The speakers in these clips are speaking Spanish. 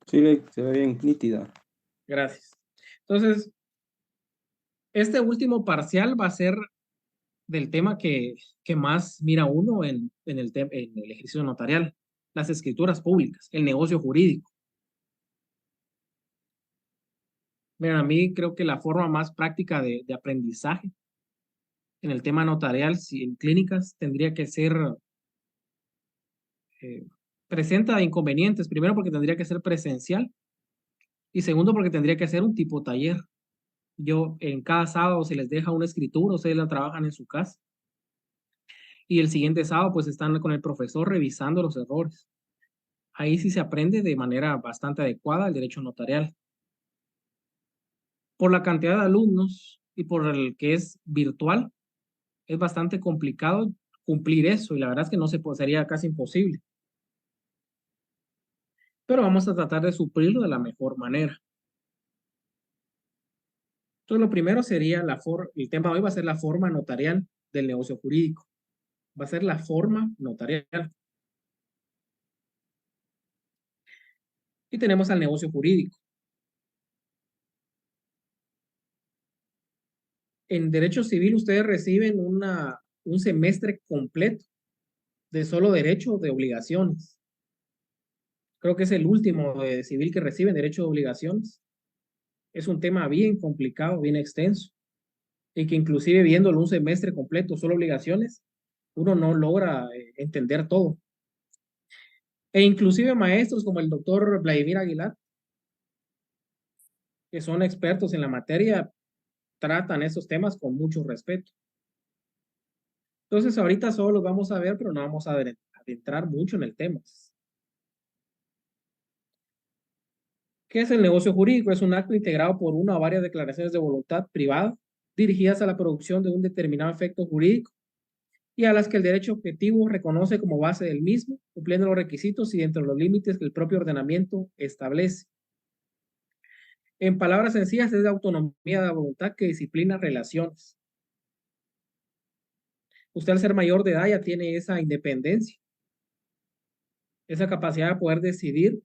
Sí, se ve bien nítida. Gracias. Entonces, este último parcial va a ser del tema que más mira uno en el ejercicio notarial, las escrituras públicas, el negocio jurídico. Mira, a mí creo que la forma más práctica de aprendizaje en el tema notarial, si en clínicas, tendría que ser, eh, presenta inconvenientes, primero porque tendría que ser presencial y segundo porque tendría que ser un tipo taller. Yo en cada sábado se les deja una escritura, ustedes la trabajan en su casa y el siguiente sábado pues están con el profesor revisando los errores. Ahí sí se aprende de manera bastante adecuada el derecho notarial. Por la cantidad de alumnos y por el que es virtual, es bastante complicado cumplir eso y la verdad es que no se puede, sería casi imposible. Pero vamos a tratar de suplirlo de la mejor manera. Entonces, lo primero sería el tema de hoy va a ser la forma notarial del negocio jurídico. Va a ser la forma notarial. Y tenemos al negocio jurídico. En derecho civil ustedes reciben un semestre completo de solo derecho de obligaciones. Creo que es el último de civil que reciben derecho de obligaciones. Es un tema bien complicado, bien extenso, y que inclusive viéndolo un semestre completo, solo obligaciones, uno no logra entender todo. E inclusive maestros como el doctor Vladimir Aguilar, que son expertos en la materia, tratan esos temas con mucho respeto. Entonces, ahorita solo los vamos a ver, pero no vamos a adentrar mucho en el tema. ¿Qué es el negocio jurídico? Es un acto integrado por una o varias declaraciones de voluntad privada dirigidas a la producción de un determinado efecto jurídico y a las que el derecho objetivo reconoce como base del mismo, cumpliendo los requisitos y dentro de los límites que el propio ordenamiento establece. En palabras sencillas, es la autonomía de la voluntad que disciplina relaciones. Usted al ser mayor de edad ya tiene esa independencia, esa capacidad de poder decidir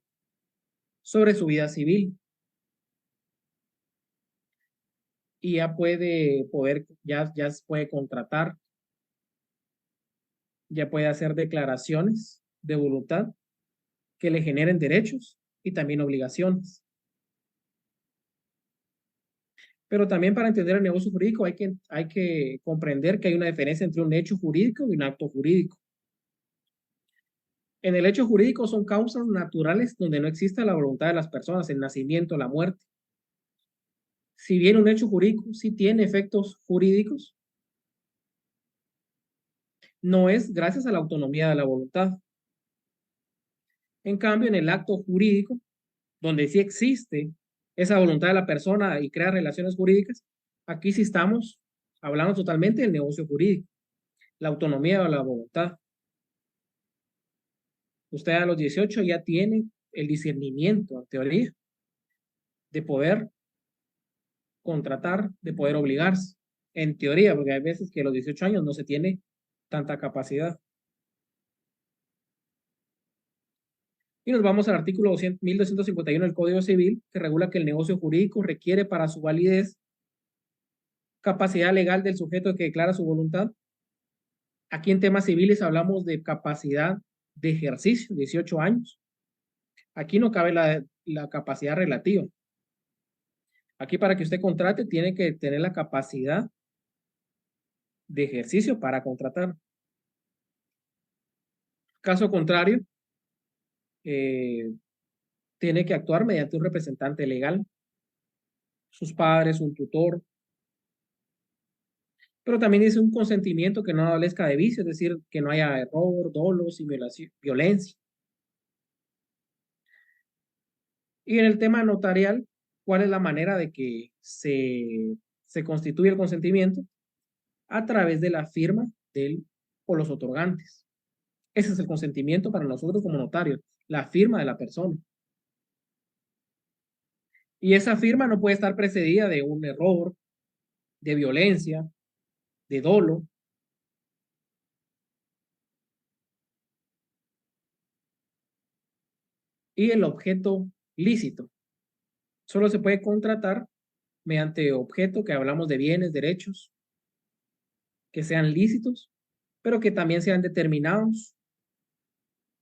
sobre su vida civil y ya puede contratar, ya puede hacer declaraciones de voluntad que le generen derechos y también obligaciones. Pero también para entender el negocio jurídico hay que comprender que hay una diferencia entre un hecho jurídico y un acto jurídico. En el hecho jurídico son causas naturales donde no existe la voluntad de las personas, el nacimiento, la muerte. Si bien un hecho jurídico sí tiene efectos jurídicos, no es gracias a la autonomía de la voluntad. En cambio, en el acto jurídico, donde sí existe esa voluntad de la persona y crea relaciones jurídicas, aquí sí estamos hablando totalmente del negocio jurídico, la autonomía de la voluntad. Usted a los 18 ya tiene el discernimiento, en teoría, de poder contratar, de poder obligarse. En teoría, porque hay veces que a los 18 años no se tiene tanta capacidad. Y nos vamos al artículo 1251 del Código Civil, que regula que el negocio jurídico requiere para su validez capacidad legal del sujeto que declara su voluntad. Aquí en temas civiles hablamos de capacidad de ejercicio, 18 años. Aquí no cabe la capacidad relativa. Aquí para que usted contrate tiene que tener la capacidad de ejercicio para contratar. Caso contrario, eh, tiene que actuar mediante un representante legal, sus padres, un tutor, pero también dice un consentimiento que no adolezca de vicio, es decir, que no haya error, dolos y violencia. Y en el tema notarial, ¿cuál es la manera de que se constituye el consentimiento? A través de la firma del o los otorgantes. Ese es el consentimiento para nosotros como notarios, la firma de la persona. Y esa firma no puede estar precedida de un error, de violencia, de dolo. Y el objeto lícito. Solo se puede contratar mediante objeto, que hablamos de bienes, derechos, que sean lícitos, pero que también sean determinados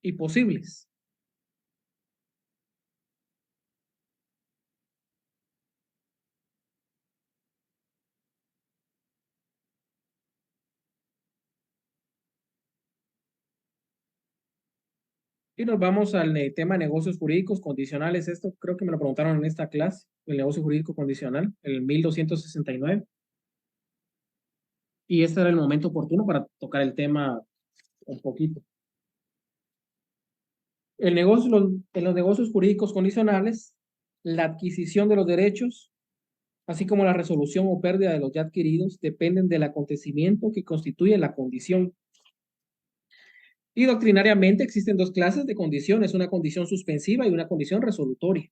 y posibles. Y nos vamos al tema de negocios jurídicos condicionales. Esto creo que me lo preguntaron en esta clase, el negocio jurídico condicional, el 1269. Y este era el momento oportuno para tocar el tema un poquito. En los negocios jurídicos condicionales, la adquisición de los derechos, así como la resolución o pérdida de los ya adquiridos, dependen del acontecimiento que constituye la condición. Y doctrinariamente existen dos clases de condiciones, una condición suspensiva y una condición resolutoria.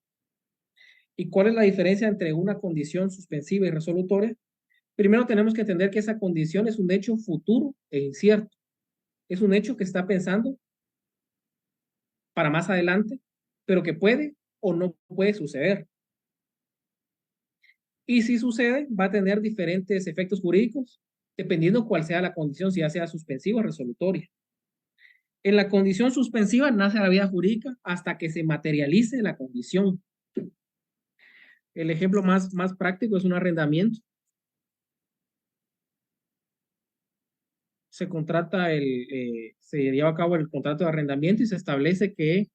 ¿Y cuál es la diferencia entre una condición suspensiva y resolutoria? Primero tenemos que entender que esa condición es un hecho futuro e incierto. Es un hecho que está pensando para más adelante, pero que puede o no puede suceder. Y si sucede, va a tener diferentes efectos jurídicos, dependiendo cuál sea la condición, si ya sea suspensiva o resolutoria. En la condición suspensiva nace la vida jurídica hasta que se materialice la condición. El ejemplo más práctico es un arrendamiento. Se lleva a cabo el contrato de arrendamiento y se establece que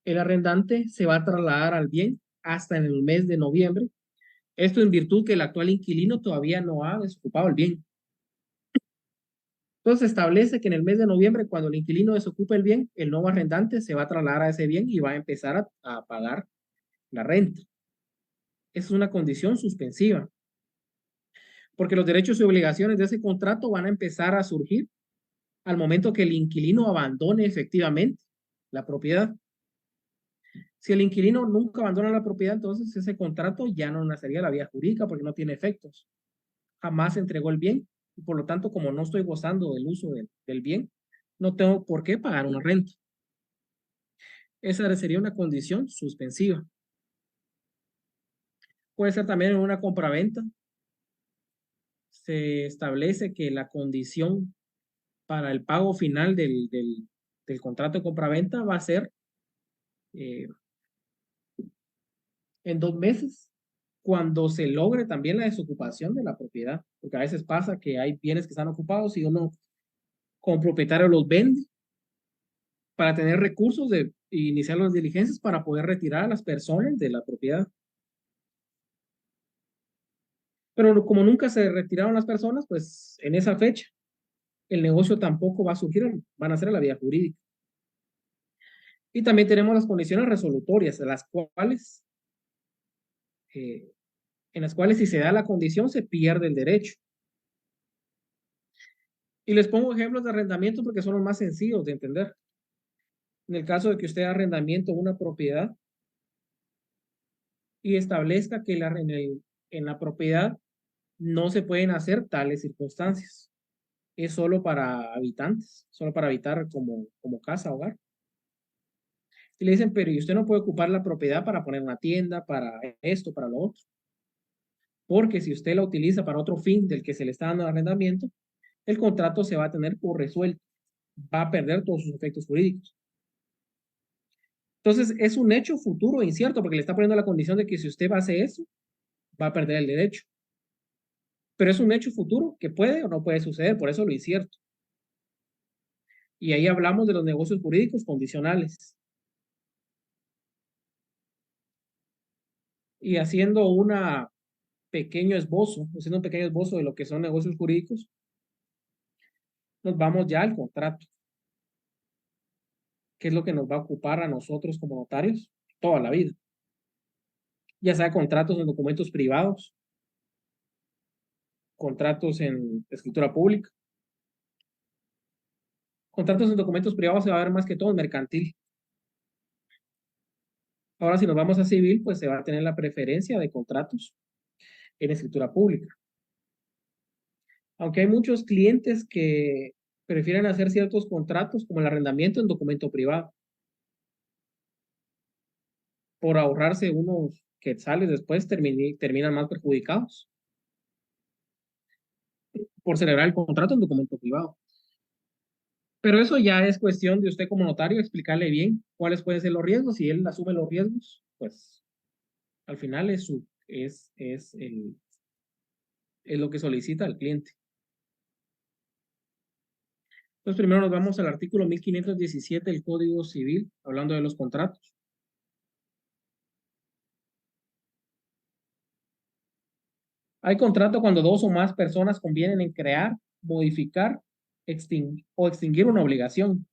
el arrendante se va a trasladar al bien hasta en el mes de noviembre. Esto en virtud que el actual inquilino todavía no ha desocupado el bien. Entonces se establece que en el mes de noviembre, cuando el inquilino desocupe el bien, el nuevo arrendante se va a trasladar a ese bien y va a empezar a pagar la renta. Esa es una condición suspensiva, porque los derechos y obligaciones de ese contrato van a empezar a surgir al momento que el inquilino abandone efectivamente la propiedad. Si el inquilino nunca abandona la propiedad, entonces ese contrato ya no nacería la vía jurídica porque no tiene efectos. Jamás entregó el bien y por lo tanto, como no estoy gozando del uso del bien, no tengo por qué pagar una renta. Esa sería una condición suspensiva. Puede ser también en una compraventa. Se establece que la condición para el pago final del contrato de compraventa va a ser eh, en 2 meses, cuando se logre también la desocupación de la propiedad. Porque a veces pasa que hay bienes que están ocupados y uno como propietario los vende para tener recursos de iniciar las diligencias para poder retirar a las personas de la propiedad. Pero como nunca se retiraron las personas, pues en esa fecha el negocio tampoco va a surgir, van a ser a la vía jurídica. Y también tenemos las condiciones resolutorias, eh, en las cuales si se da la condición se pierde el derecho. Y les pongo ejemplos de arrendamiento porque son los más sencillos de entender. En el caso de que usted arrendamiento una propiedad y establezca que en la propiedad no se pueden hacer tales circunstancias. Es solo para habitantes, solo para habitar como casa, hogar. Y le dicen, pero ¿y usted no puede ocupar la propiedad para poner una tienda, para esto, para lo otro? Porque si usted la utiliza para otro fin del que se le está dando arrendamiento, el contrato se va a tener por resuelto. Va a perder todos sus efectos jurídicos. Entonces, es un hecho futuro incierto porque le está poniendo la condición de que si usted va a hacer eso, va a perder el derecho. Pero es un hecho futuro que puede o no puede suceder, por eso lo incierto. Y ahí hablamos de los negocios jurídicos condicionales. Y haciendo un pequeño esbozo de lo que son negocios jurídicos, nos vamos ya al contrato, que es lo que nos va a ocupar a nosotros como notarios toda la vida. Ya sea contratos en documentos privados, contratos en escritura pública. Contratos en documentos privados se va a ver más que todo en mercantil. Ahora, si nos vamos a civil, pues se va a tener la preferencia de contratos en escritura pública. Aunque hay muchos clientes que prefieren hacer ciertos contratos, como el arrendamiento en documento privado. por ahorrarse unos quetzales después terminan más perjudicados por celebrar el contrato en documento privado. Pero eso ya es cuestión de usted como notario explicarle bien cuáles pueden ser los riesgos. Si él asume los riesgos, pues al final es lo que solicita el cliente. Entonces primero nos vamos al artículo 1517 del Código Civil, hablando de los contratos. Hay contrato cuando dos o más personas convienen en crear, modificar o extinguir una obligación.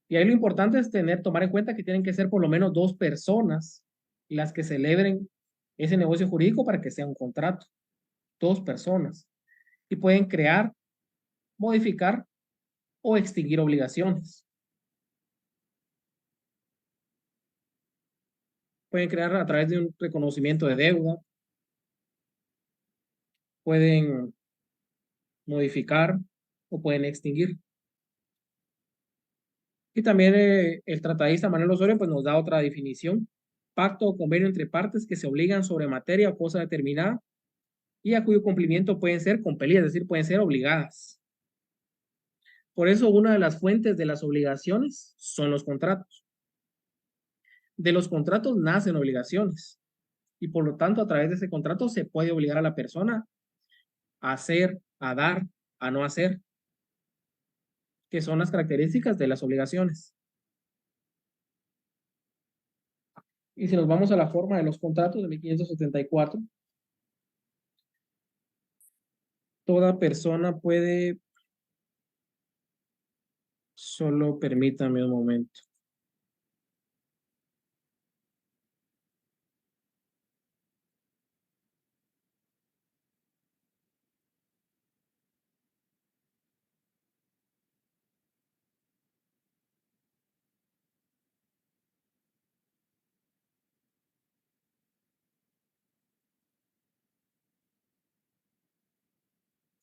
Y ahí lo importante es tomar en cuenta que tienen que ser por lo menos dos personas las que celebren ese negocio jurídico para que sea un contrato. Dos personas. Y pueden crear, modificar o extinguir obligaciones. Pueden crear a través de un reconocimiento de deuda. Pueden modificar o pueden extinguir. Y también el tratadista Manuel Osorio pues, nos da otra definición. Pacto o convenio entre partes que se obligan sobre materia o cosa determinada y a cuyo cumplimiento pueden ser compelidas, es decir, pueden ser obligadas. Por eso una de las fuentes de las obligaciones son los contratos. De los contratos nacen obligaciones y por lo tanto a través de ese contrato se puede obligar a la persona a hacer, a dar, a no hacer, que son las características de las obligaciones. Y si nos vamos a la forma de los contratos de 1574, toda persona puede, solo permítame un momento.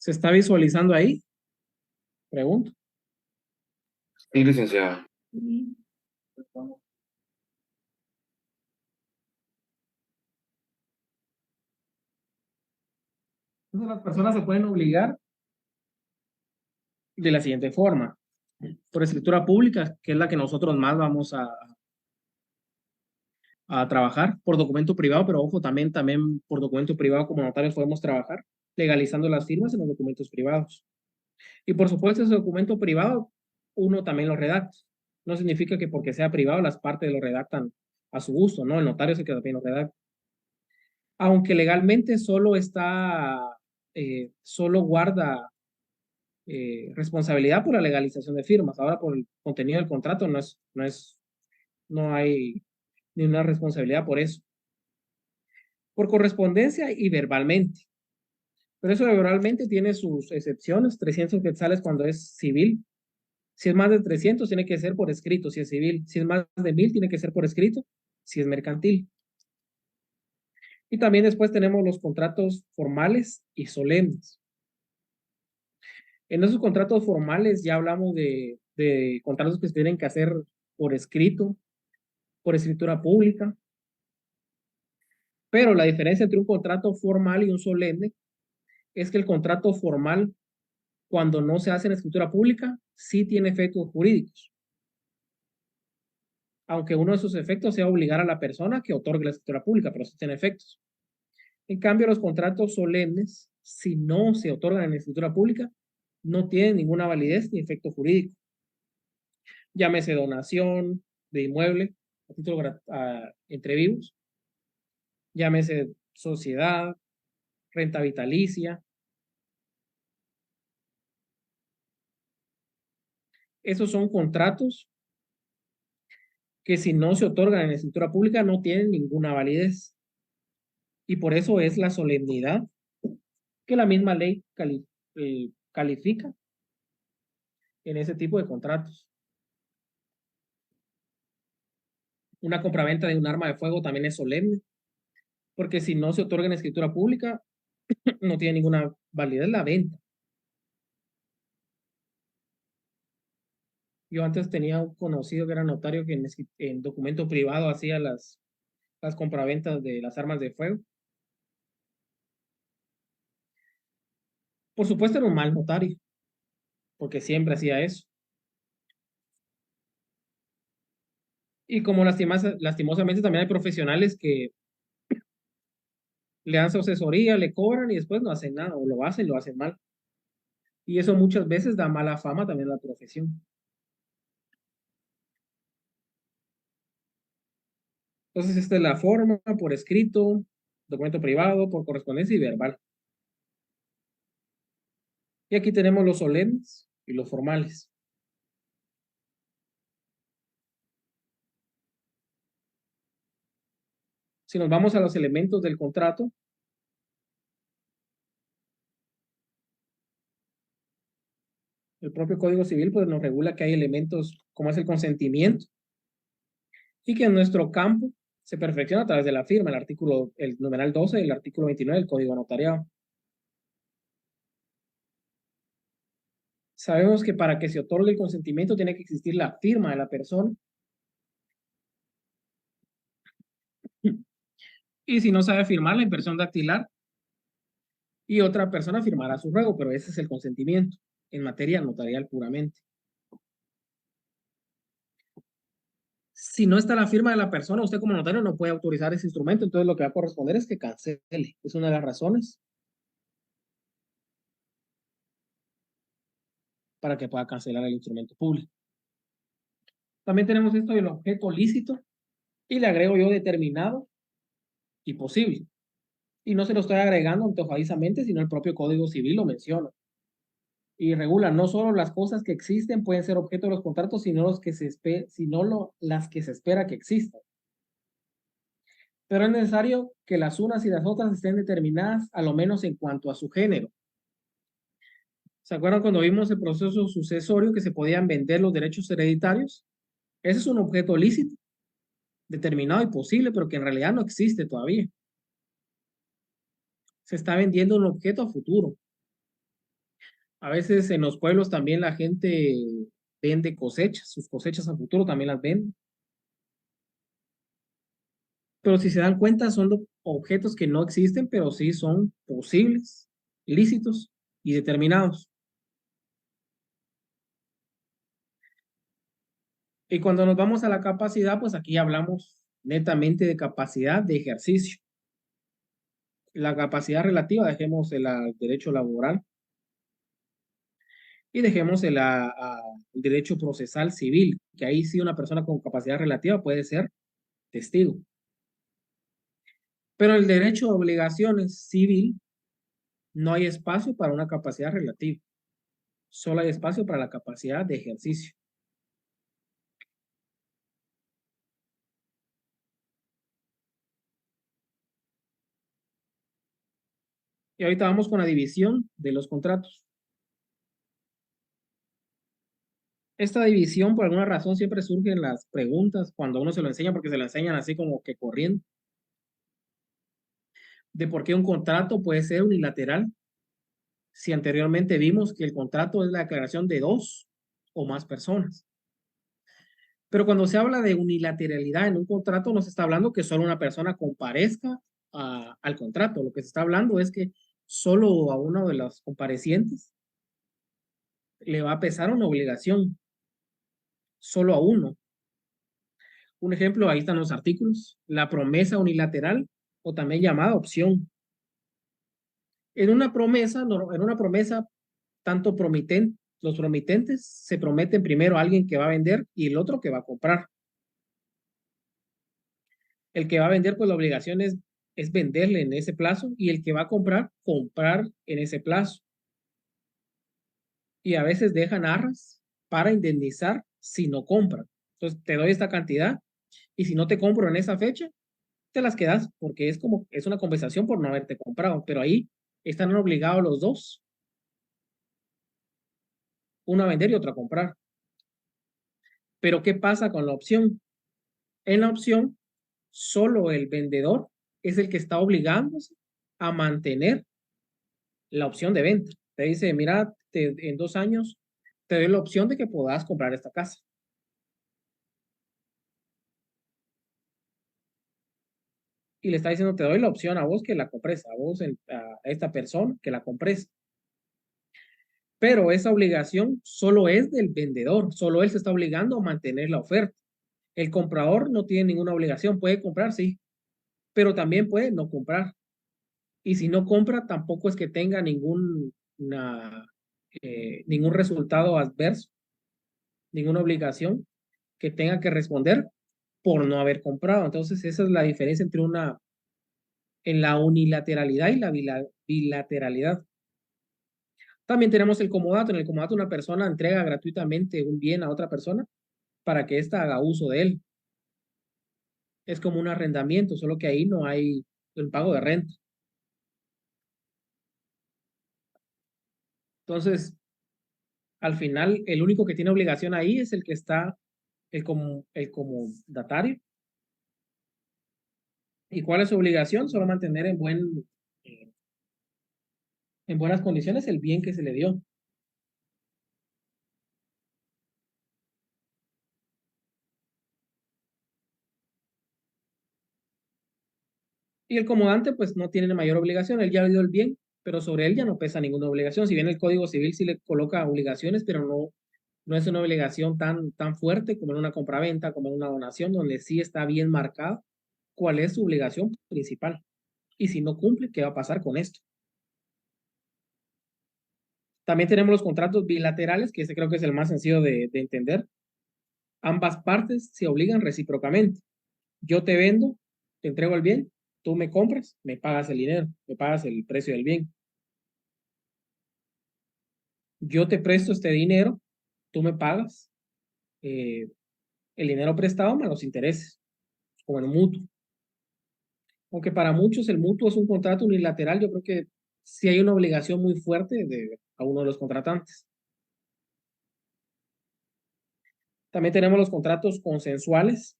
¿Se está visualizando ahí? Pregunto. Sí, licenciado. Entonces las personas se pueden obligar de la siguiente forma. Por escritura pública, que es la que nosotros más vamos a trabajar, por documento privado, pero ojo, también por documento privado como notarios podemos trabajar, legalizando las firmas en los documentos privados. Y por supuesto, ese documento privado, uno también lo redacta. No significa que porque sea privado las partes lo redactan a su gusto, ¿no? El notario es el que también lo redacta. Aunque legalmente solo guarda responsabilidad por la legalización de firmas. Ahora, por el contenido del contrato, no hay ninguna responsabilidad por eso. Por correspondencia y verbalmente. Pero eso verbalmente tiene sus excepciones, 300 quetzales cuando es civil. Si es más de 300, tiene que ser por escrito, si es civil. Si es más de 1000, tiene que ser por escrito, si es mercantil. Y también después tenemos los contratos formales y solemnes. En esos contratos formales ya hablamos de contratos que se tienen que hacer por escrito, por escritura pública. Pero la diferencia entre un contrato formal y un solemne es que el contrato formal, cuando no se hace en escritura pública, sí tiene efectos jurídicos. Aunque uno de sus efectos sea obligar a la persona que otorgue la escritura pública, pero sí tiene efectos. En cambio, los contratos solemnes, si no se otorgan en escritura pública, no tienen ninguna validez ni efecto jurídico. Llámese donación de inmueble a título entre vivos, llámese sociedad, renta vitalicia. Esos son contratos que si no se otorgan en escritura pública no tienen ninguna validez. Y por eso es la solemnidad que la misma ley califica en ese tipo de contratos. Una compraventa de un arma de fuego también es solemne, porque si no se otorga en escritura pública, no tiene ninguna validez la venta. Yo antes tenía un conocido que era notario que en documento privado hacía las compraventas de las armas de fuego. Por supuesto era un mal notario, porque siempre hacía eso. Y como lastimosamente también hay profesionales que le dan su asesoría, le cobran y después no hacen nada, o lo hacen mal. Y eso muchas veces da mala fama también a la profesión. Entonces, esta es la forma: por escrito, documento privado, por correspondencia y verbal. Y aquí tenemos los solemnes y los formales. Si nos vamos a los elementos del contrato, el propio Código Civil pues, nos regula que hay elementos como es el consentimiento y que en nuestro campo se perfecciona a través de la firma, el numeral 12 y el artículo 29 del Código Notariado. Sabemos que para que se otorgue el consentimiento tiene que existir la firma de la persona. Y si no sabe firmar, la impresión dactilar y otra persona firmará su ruego, pero ese es el consentimiento en materia notarial puramente. Si no está la firma de la persona, usted como notario no puede autorizar ese instrumento, entonces lo que va a corresponder es que cancele. Es una de las razones para que pueda cancelar el instrumento público. También tenemos esto del objeto lícito y le agrego yo determinado y posible. Y no se lo estoy agregando antojadizamente, sino el propio Código Civil lo menciona. Y regula no solo las cosas que existen pueden ser objeto de los contratos, sino las que se espera que existan. Pero es necesario que las unas y las otras estén determinadas, a lo menos en cuanto a su género. ¿Se acuerdan cuando vimos el proceso sucesorio que se podían vender los derechos hereditarios? Ese es un objeto lícito, determinado y posible, pero que en realidad no existe todavía. Se está vendiendo un objeto a futuro. A veces en los pueblos también la gente vende cosechas, sus cosechas a futuro también las venden. Pero si se dan cuenta, son objetos que no existen, pero sí son posibles, lícitos y determinados. Y cuando nos vamos a la capacidad, pues aquí hablamos netamente de capacidad de ejercicio. La capacidad relativa, dejemos el derecho laboral y dejemos el derecho procesal civil, que ahí sí una persona con capacidad relativa puede ser testigo. Pero el derecho de obligaciones civil no hay espacio para una capacidad relativa, solo hay espacio para la capacidad de ejercicio. Y ahorita vamos con la división de los contratos. Esta división, por alguna razón, siempre surge en las preguntas cuando uno se lo enseña, porque se lo enseñan así como que corriendo, de por qué un contrato puede ser unilateral, si anteriormente vimos que el contrato es la declaración de dos o más personas. Pero cuando se habla de unilateralidad en un contrato, no se está hablando que solo una persona comparezca al contrato. Lo que se está hablando es que solo a uno de los comparecientes le va a pesar una obligación, solo a uno. Un ejemplo, ahí están los artículos. La promesa unilateral o también llamada opción. En una promesa, los promitentes se prometen primero a alguien que va a vender y el otro que va a comprar. El que va a vender, pues la obligación es venderle en ese plazo y el que va a comprar en ese plazo. Y a veces dejan arras para indemnizar si no compran. Entonces, te doy esta cantidad y si no te compro en esa fecha, te las quedas porque es una compensación por no haberte comprado. Pero ahí están obligados los dos, uno a vender y otro a comprar. Pero ¿qué pasa con la opción? En la opción, solo el vendedor es el que está obligándose a mantener la opción de venta. Te dice, mira, en 2 años te doy la opción de que puedas comprar esta casa. Y le está diciendo, te doy la opción a vos que la compres, a vos, a esta persona que la compres. Pero esa obligación solo es del vendedor, solo él se está obligando a mantener la oferta. El comprador no tiene ninguna obligación, puede comprar, sí, pero también puede no comprar. Y si no compra, tampoco es que tenga ningún resultado adverso, ninguna obligación que tenga que responder por no haber comprado. Entonces, esa es la diferencia entre en la unilateralidad y la bilateralidad. También tenemos el comodato. En el comodato una persona entrega gratuitamente un bien a otra persona para que ésta haga uso de él. Es como un arrendamiento, solo que ahí no hay el pago de renta. Entonces, al final, el único que tiene obligación ahí es el que está, el comodatario. ¿Y cuál es su obligación? Solo mantener eh, en buenas condiciones el bien que se le dio. Y el comodante, pues no tiene mayor obligación, él ya le dio el bien, pero sobre él ya no pesa ninguna obligación. Si bien el Código Civil sí le coloca obligaciones, pero no es una obligación tan fuerte como en una compraventa, como en una donación, donde sí está bien marcado cuál es su obligación principal. Y si no cumple, ¿qué va a pasar con esto? También tenemos los contratos bilaterales, que ese creo que es el más sencillo de entender. Ambas partes se obligan recíprocamente. Yo te vendo, te entrego el bien, tú me compras, me pagas el dinero, me pagas el precio del bien. Yo te presto este dinero, tú me pagas el dinero prestado más los intereses, como en un mutuo. Aunque para muchos el mutuo es un contrato unilateral, yo creo que sí hay una obligación muy fuerte a uno de los contratantes. También tenemos los contratos consensuales.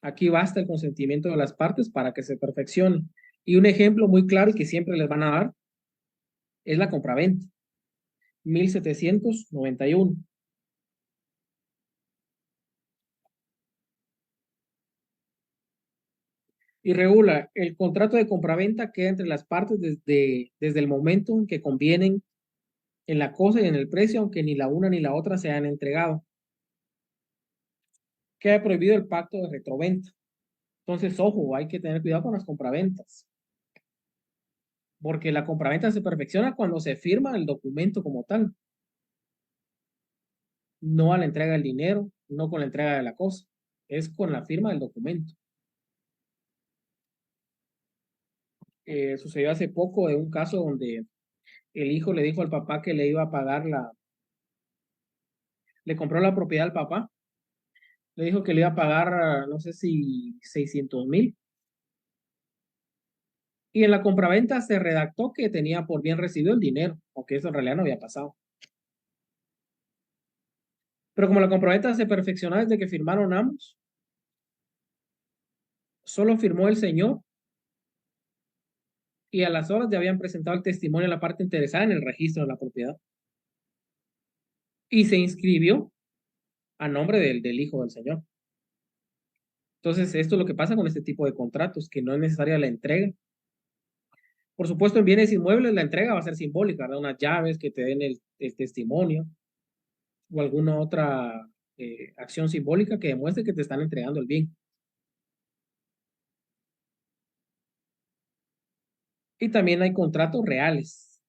Aquí basta el consentimiento de las partes para que se perfeccione. Y un ejemplo muy claro y que siempre les van a dar es la compraventa, 1791. Y regula, el contrato de compraventa queda entre las partes desde el momento en que convienen en la cosa y en el precio, aunque ni la una ni la otra se han entregado. Queda prohibido el pacto de retroventa. Entonces, ojo, hay que tener cuidado con las compraventas, porque la compraventa se perfecciona cuando se firma el documento como tal, no a la entrega del dinero, no con la entrega de la cosa, es con la firma del documento. Sucedió hace poco de un caso donde el hijo le dijo al papá que le iba a pagar le compró la propiedad al papá, le dijo que le iba a pagar, no sé si 600,000, y en la compraventa se redactó que tenía por bien recibido el dinero, aunque eso en realidad no había pasado. Pero como la compraventa se perfeccionó desde que firmaron ambos, solo firmó el señor y a las horas ya habían presentado el testimonio de la parte interesada en el registro de la propiedad. Y se inscribió a nombre del hijo del señor. Entonces, esto es lo que pasa con este tipo de contratos, que no es necesaria la entrega. Por supuesto, en bienes inmuebles la entrega va a ser simbólica, ¿verdad? Unas llaves que te den el testimonio o alguna otra acción simbólica que demuestre que te están entregando el bien. Y también hay contratos reales.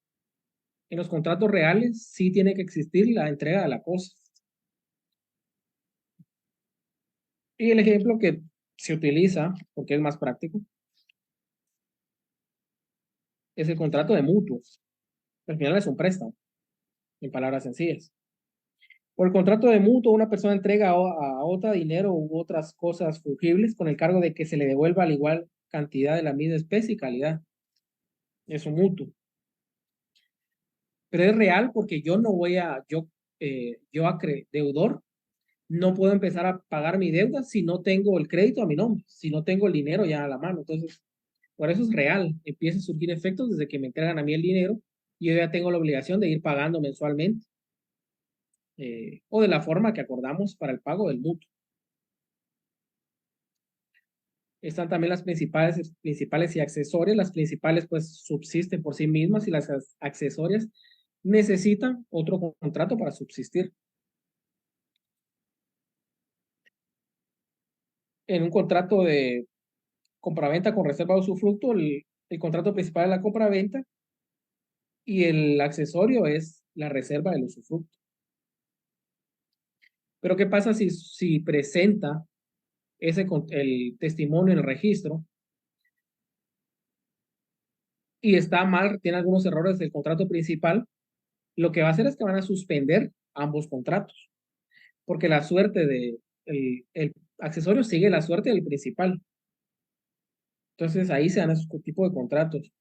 En los contratos reales sí tiene que existir la entrega de la cosa. Y el ejemplo que se utiliza, porque es más práctico, es el contrato de mutuos. Al final es un préstamo, en palabras sencillas. Por el contrato de mutuo, una persona entrega a otra dinero u otras cosas fungibles con el cargo de que se le devuelva la igual cantidad de la misma especie y calidad. Es un mutuo. Pero es real porque yo no voy a, yo deudor, no puedo empezar a pagar mi deuda si no tengo el crédito a mi nombre, si no tengo el dinero ya a la mano. Entonces, por eso es real. Empieza a surgir efectos desde que me entregan a mí el dinero y yo ya tengo la obligación de ir pagando mensualmente. o de la forma que acordamos para el pago del mutuo. Están también las principales y accesorias. Las principales pues subsisten por sí mismas y las accesorias necesitan otro contrato para subsistir. En un contrato de compraventa con reserva de usufructo, el contrato principal es la compraventa y el accesorio es la reserva del usufructo. Pero ¿qué pasa si presenta el testimonio en el registro y está mal, tiene algunos errores del contrato principal? Lo que va a hacer es que van a suspender ambos contratos, porque la suerte el accesorio sigue la suerte del principal. Entonces ahí se dan esos tipos de contratos.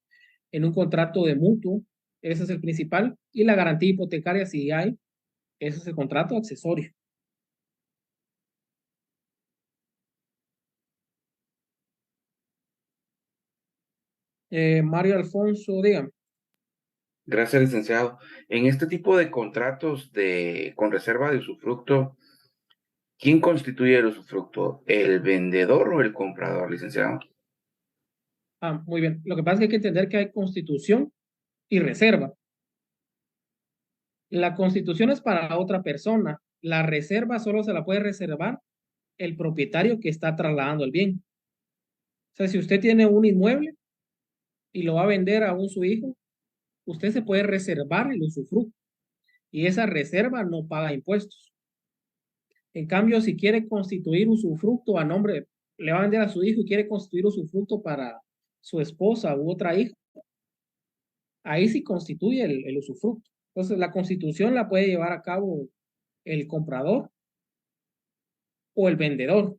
En un contrato de mutuo, ese es el principal, y la garantía hipotecaria, si hay, ese es el contrato accesorio. Mario Alfonso, dígame. Gracias, licenciado. En este tipo de contratos con reserva de usufructo, ¿quién constituye el usufructo? ¿El vendedor o el comprador, licenciado? Muy bien. Lo que pasa es que hay que entender que hay constitución y reserva. La constitución es para otra persona. La reserva solo se la puede reservar el propietario que está trasladando el bien. O sea, si usted tiene un inmueble y lo va a vender a su hijo, usted se puede reservar el usufructo y esa reserva no paga impuestos. En cambio, si quiere constituir usufructo a nombre, le va a vender a su hijo y quiere constituir usufructo para su esposa u otra hija, ahí sí constituye el usufructo. Entonces, la constitución la puede llevar a cabo el comprador o el vendedor.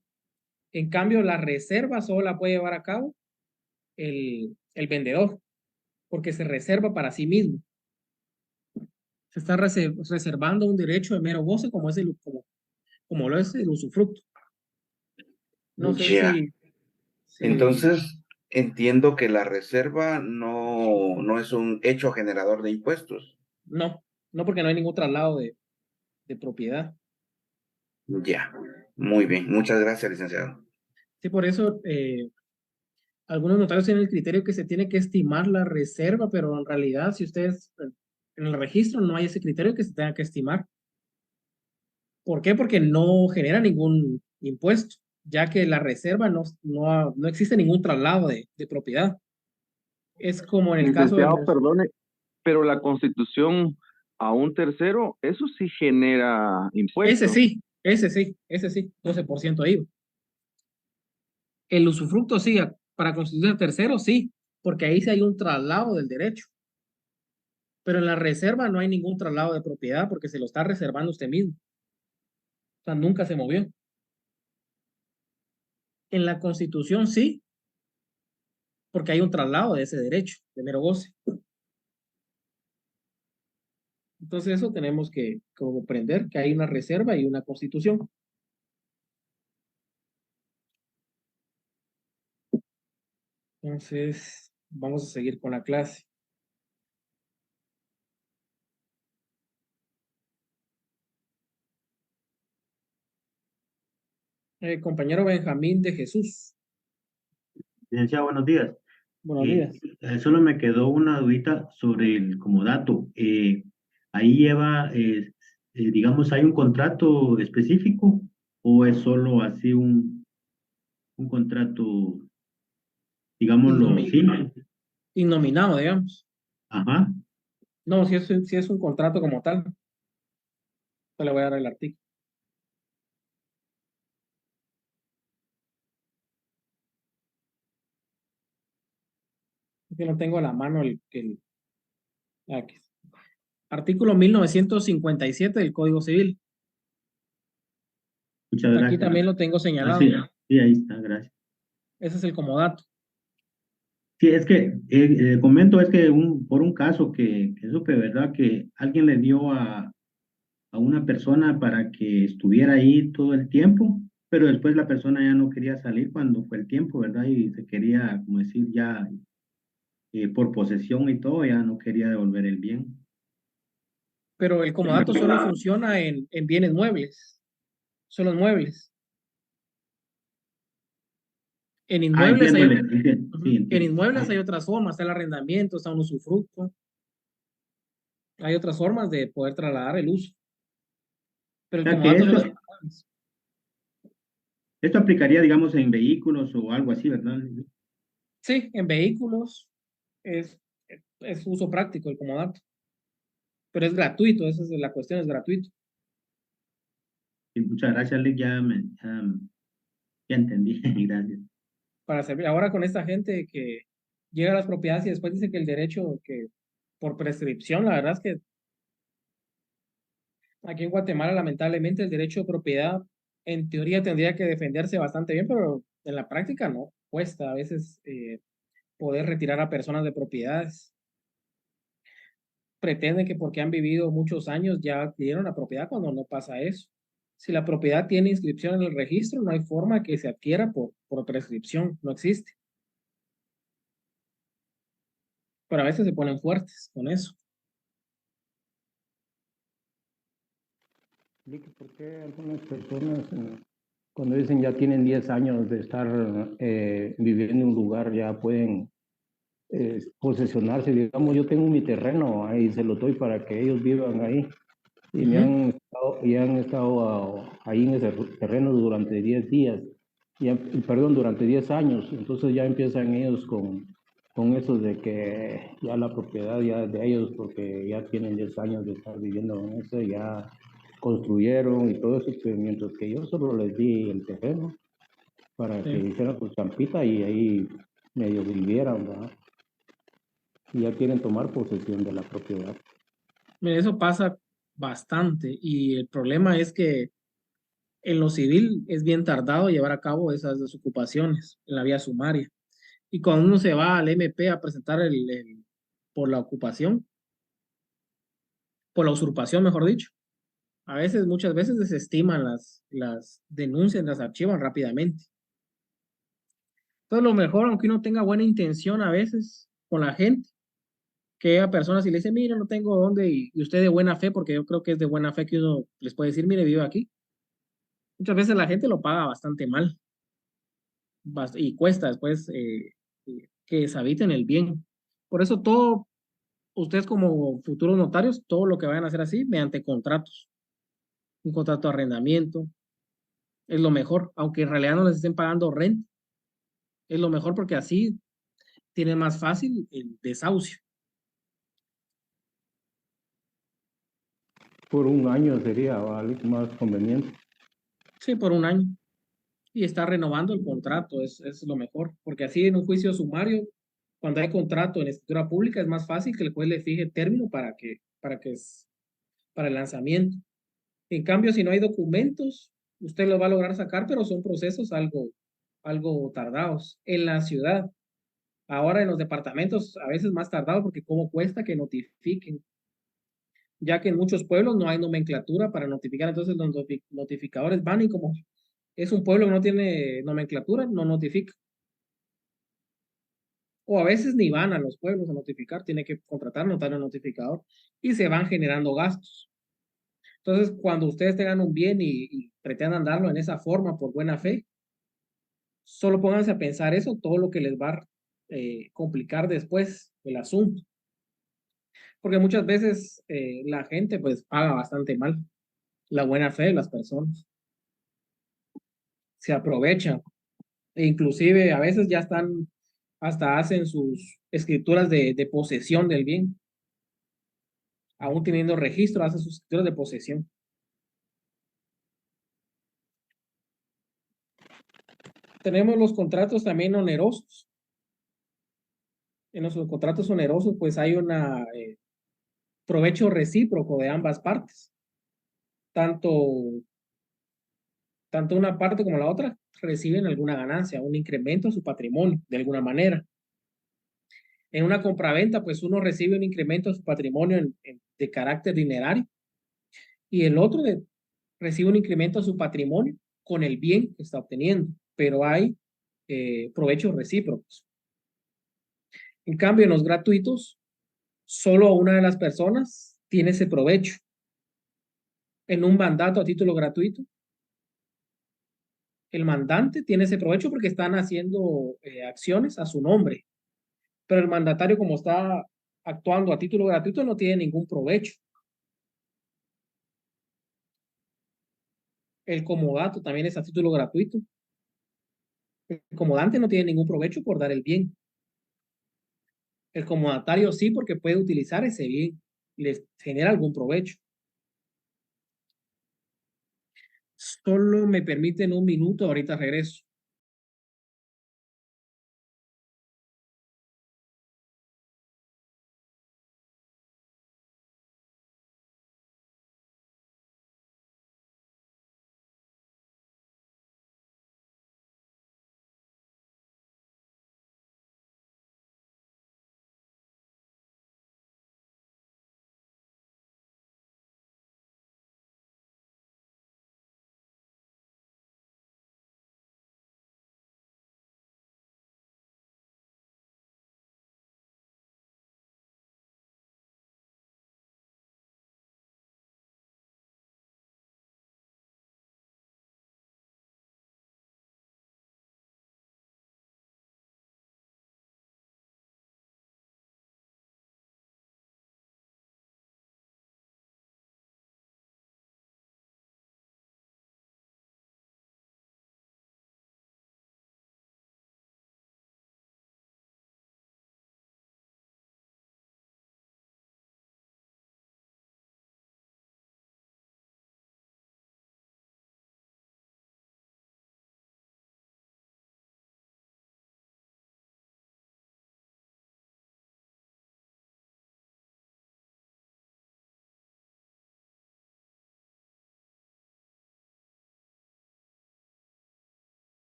En cambio, la reserva solo la puede llevar a cabo el vendedor, porque se reserva para sí mismo. Se está reservando un derecho de mero goce como lo es el usufructo. No sé Ya. si Entonces, entiendo que la reserva no es un hecho generador de impuestos. no, no porque no hay ningún traslado de propiedad. Ya. Muy bien. Muchas gracias, licenciado. Sí, por eso algunos notarios tienen el criterio que se tiene que estimar la reserva, pero en realidad, si ustedes en el registro no hay ese criterio que se tenga que estimar. ¿Por qué? Porque no genera ningún impuesto, ya que la reserva no existe ningún traslado de propiedad. Es como en el caso de Licenciado, los... perdone, pero la constitución a un tercero, eso sí genera Ese impuesto. sí, ese sí, 12% IVA. El usufructo sí, para constituir el tercero sí, porque ahí sí hay un traslado del derecho. Pero en la reserva no hay ningún traslado de propiedad porque se lo está reservando usted mismo. O sea, nunca se movió. En la constitución sí, porque hay un traslado de ese derecho, de mero goce. Entonces eso tenemos que comprender que hay una reserva y una constitución. Entonces, vamos a seguir con la clase. Compañero Benjamín de Jesús, Licenciado, buenos días. buenos días. Solo me quedó una dudita sobre el comodato. Ahí lleva, digamos, ¿hay un contrato específico o es solo así un contrato, digámoslo, Innomi- simple? Innominado, digamos. Ajá. No, si es un contrato como tal, te le voy a dar el artículo. Aquí no tengo a la mano aquí. Artículo 1957 del Código Civil. Muchas Aquí gracias. también lo tengo Ah, señalado. sí, sí, ahí está, gracias. Ese es el comodato. Sí, es que comento, es que por un caso que supe, ¿verdad? Que alguien le dio a una persona para que estuviera ahí todo el tiempo, pero después la persona ya no quería salir cuando fue el tiempo, ¿verdad? Y se quería, como decir, ya por posesión y todo, ya no quería devolver el bien. Pero el comodato solo funciona en bienes muebles. Son los muebles. En inmuebles hay, entiendo, sí, en entiendo. inmuebles hay otras formas, está el arrendamiento, está un usufructo. Hay otras formas de poder trasladar el uso. Pero O el sea, que comodato son los principales. esto aplicaría, digamos, en vehículos o algo así, ¿verdad? Sí, en vehículos es uso práctico el comodato. Pero es gratuito, esa es la cuestión, es gratuito. Y muchas gracias, Lick, ya entendí, gracias. Para servir. Ahora con esta gente que llega a las propiedades y después dice que el derecho que por prescripción, la verdad es que aquí en Guatemala lamentablemente el derecho de propiedad en teoría tendría que defenderse bastante bien, pero en la práctica no. Cuesta a veces poder retirar a personas de propiedades. Pretenden que porque han vivido muchos años ya adquirieron la propiedad cuando no pasa eso. Si la propiedad tiene inscripción en el registro, no hay forma que se adquiera por prescripción, no existe. Pero a veces se ponen fuertes con eso. ¿Por qué algunas personas, cuando dicen ya tienen 10 años de estar viviendo en un lugar, ya pueden posesionarse? Digamos, yo tengo mi terreno ahí, se lo doy para que ellos vivan ahí. Y han estado ahí en ese terreno durante 10 días, perdón, durante 10 años. Entonces ya empiezan ellos con eso de que ya la propiedad ya de ellos, porque ya tienen 10 años de estar viviendo en eso, ya construyeron y todo eso, pero mientras que yo solo les di el terreno para que hicieran su champita y ahí medio vivieran, ¿verdad? Y ya quieren tomar posesión de la propiedad. Mira, eso pasa bastante y el problema es que en lo civil es bien tardado llevar a cabo esas desocupaciones en la vía sumaria. Y cuando uno se va al MP a presentar por la ocupación, por la usurpación, mejor dicho, a veces, muchas veces desestiman las denuncias, las archivan rápidamente. Entonces, lo mejor, aunque uno tenga buena intención a veces con la gente, que a personas y le dice, mire, no tengo dónde, y usted de buena fe, porque yo creo que es de buena fe que uno les puede decir, mire, vivo aquí. Muchas veces la gente lo paga bastante mal y cuesta después que deshabiten el bien. Por eso todo, ustedes como futuros notarios, todo lo que vayan a hacer así, mediante contratos. Un contrato de arrendamiento es lo mejor, aunque en realidad no les estén pagando renta. Es lo mejor porque así tienen más fácil el desahucio. Por un año sería más conveniente. Sí, por un año. Y está renovando el contrato, es lo mejor, porque así en un juicio sumario, cuando hay contrato en escritura pública, es más fácil que el juez le fije término para el lanzamiento. En cambio, si no hay documentos, usted lo va a lograr sacar, pero son procesos algo tardados. En la ciudad, ahora en los departamentos, a veces más tardados, porque cómo cuesta que notifiquen, ya que en muchos pueblos no hay nomenclatura para notificar, entonces los notificadores van y como es un pueblo que no tiene nomenclatura, no notifica. O a veces ni van a los pueblos a notificar, tiene que contratar notario notificador y se van generando gastos. Entonces, cuando ustedes tengan un bien y pretendan darlo en esa forma por buena fe, solo pónganse a pensar eso, todo lo que les va a complicar después el asunto. Porque muchas veces la gente pues paga bastante mal la buena fe de las personas. Se aprovechan. E inclusive a veces ya están, hasta hacen sus escrituras de posesión del bien. Aún teniendo registro, hacen sus escrituras de posesión. Tenemos los contratos también onerosos. En los contratos onerosos pues hay un provecho recíproco de ambas partes. Tanto una parte como la otra reciben alguna ganancia, un incremento a su patrimonio de alguna manera. En una compraventa, pues uno recibe un incremento a su patrimonio de carácter dinerario y el otro recibe un incremento a su patrimonio con el bien que está obteniendo, pero hay provechos recíprocos. En cambio, en los gratuitos, solo una de las personas tiene ese provecho en un mandato a título gratuito. El mandante tiene ese provecho porque están haciendo acciones a su nombre, pero el mandatario, como está actuando a título gratuito, no tiene ningún provecho. El comodato también es a título gratuito. El comodante no tiene ningún provecho por dar el bien. El comodatario sí, porque puede utilizar ese bien y les genera algún provecho. Solo me permiten un minuto, ahorita regreso.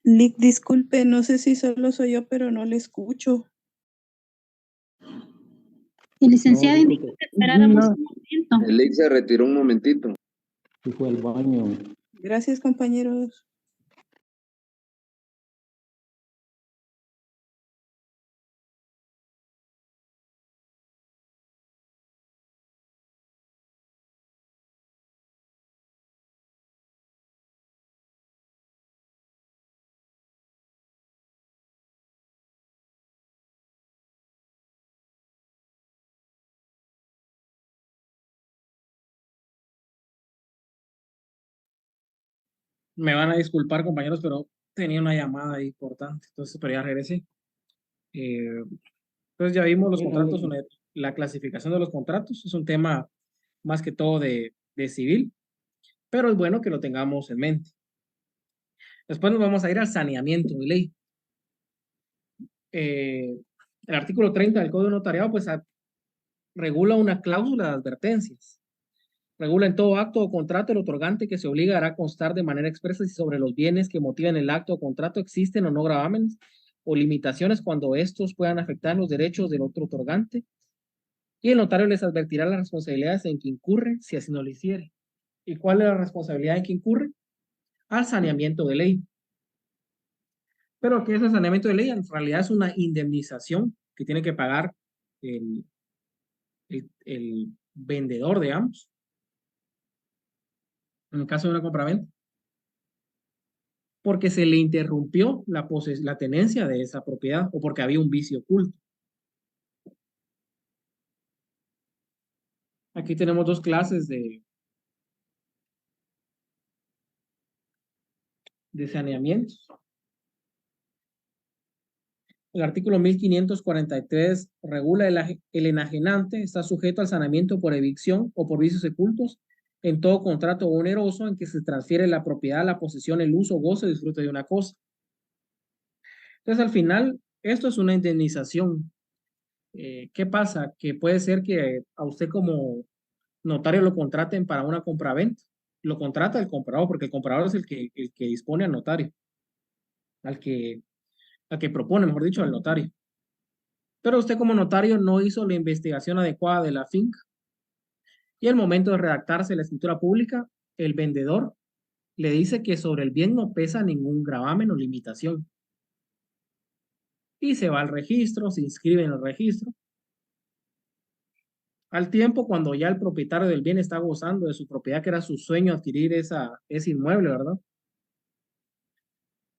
Lick, disculpe, no sé si solo soy yo, pero no le escucho. El licenciado No, indicó que esperáramos un momento. El Lick se retiró un momentito. sí fue al baño. Gracias, compañeros. Me van a disculpar, compañeros, pero tenía una llamada importante, entonces, pero ya regresé. Entonces ya vimos los contratos, la clasificación de los contratos, es un tema más que todo de civil, pero es bueno que lo tengamos en mente. Después nos vamos a ir al saneamiento de ley. El artículo 30 del Código Notariado, pues regula una cláusula de advertencias. Regula en todo acto o contrato el otorgante que se obliga a constar de manera expresa si sobre los bienes que motivan el acto o contrato existen o no gravámenes o limitaciones cuando estos puedan afectar los derechos del otro otorgante. Y el notario les advertirá las responsabilidades en que incurre si así no lo hiciere. ¿Y cuál es la responsabilidad en que incurre? Al saneamiento de ley. Pero ¿qué es el saneamiento de ley? En realidad es una indemnización que tiene que pagar el vendedor, digamos, en el caso de una compraventa, porque se le interrumpió la tenencia de esa propiedad o porque había un vicio oculto. Aquí tenemos dos clases de saneamiento. El artículo 1543 regula el enajenante está sujeto al saneamiento por evicción o por vicios ocultos en todo contrato oneroso en que se transfiere la propiedad, la posesión, el uso, goce o disfrute de una cosa. Entonces, al final, esto es una indemnización. ¿Qué pasa? Que puede ser que a usted como notario lo contraten para una compraventa. Lo contrata el comprador, porque el comprador es el que dispone al notario, al que propone, mejor dicho, al notario. Pero usted como notario no hizo la investigación adecuada de la finca y al momento de redactarse la escritura pública, el vendedor le dice que sobre el bien no pesa ningún gravamen o limitación. Y se va al registro, se inscribe en el registro. Al tiempo, cuando ya el propietario del bien está gozando de su propiedad, que era su sueño adquirir ese inmueble, ¿verdad?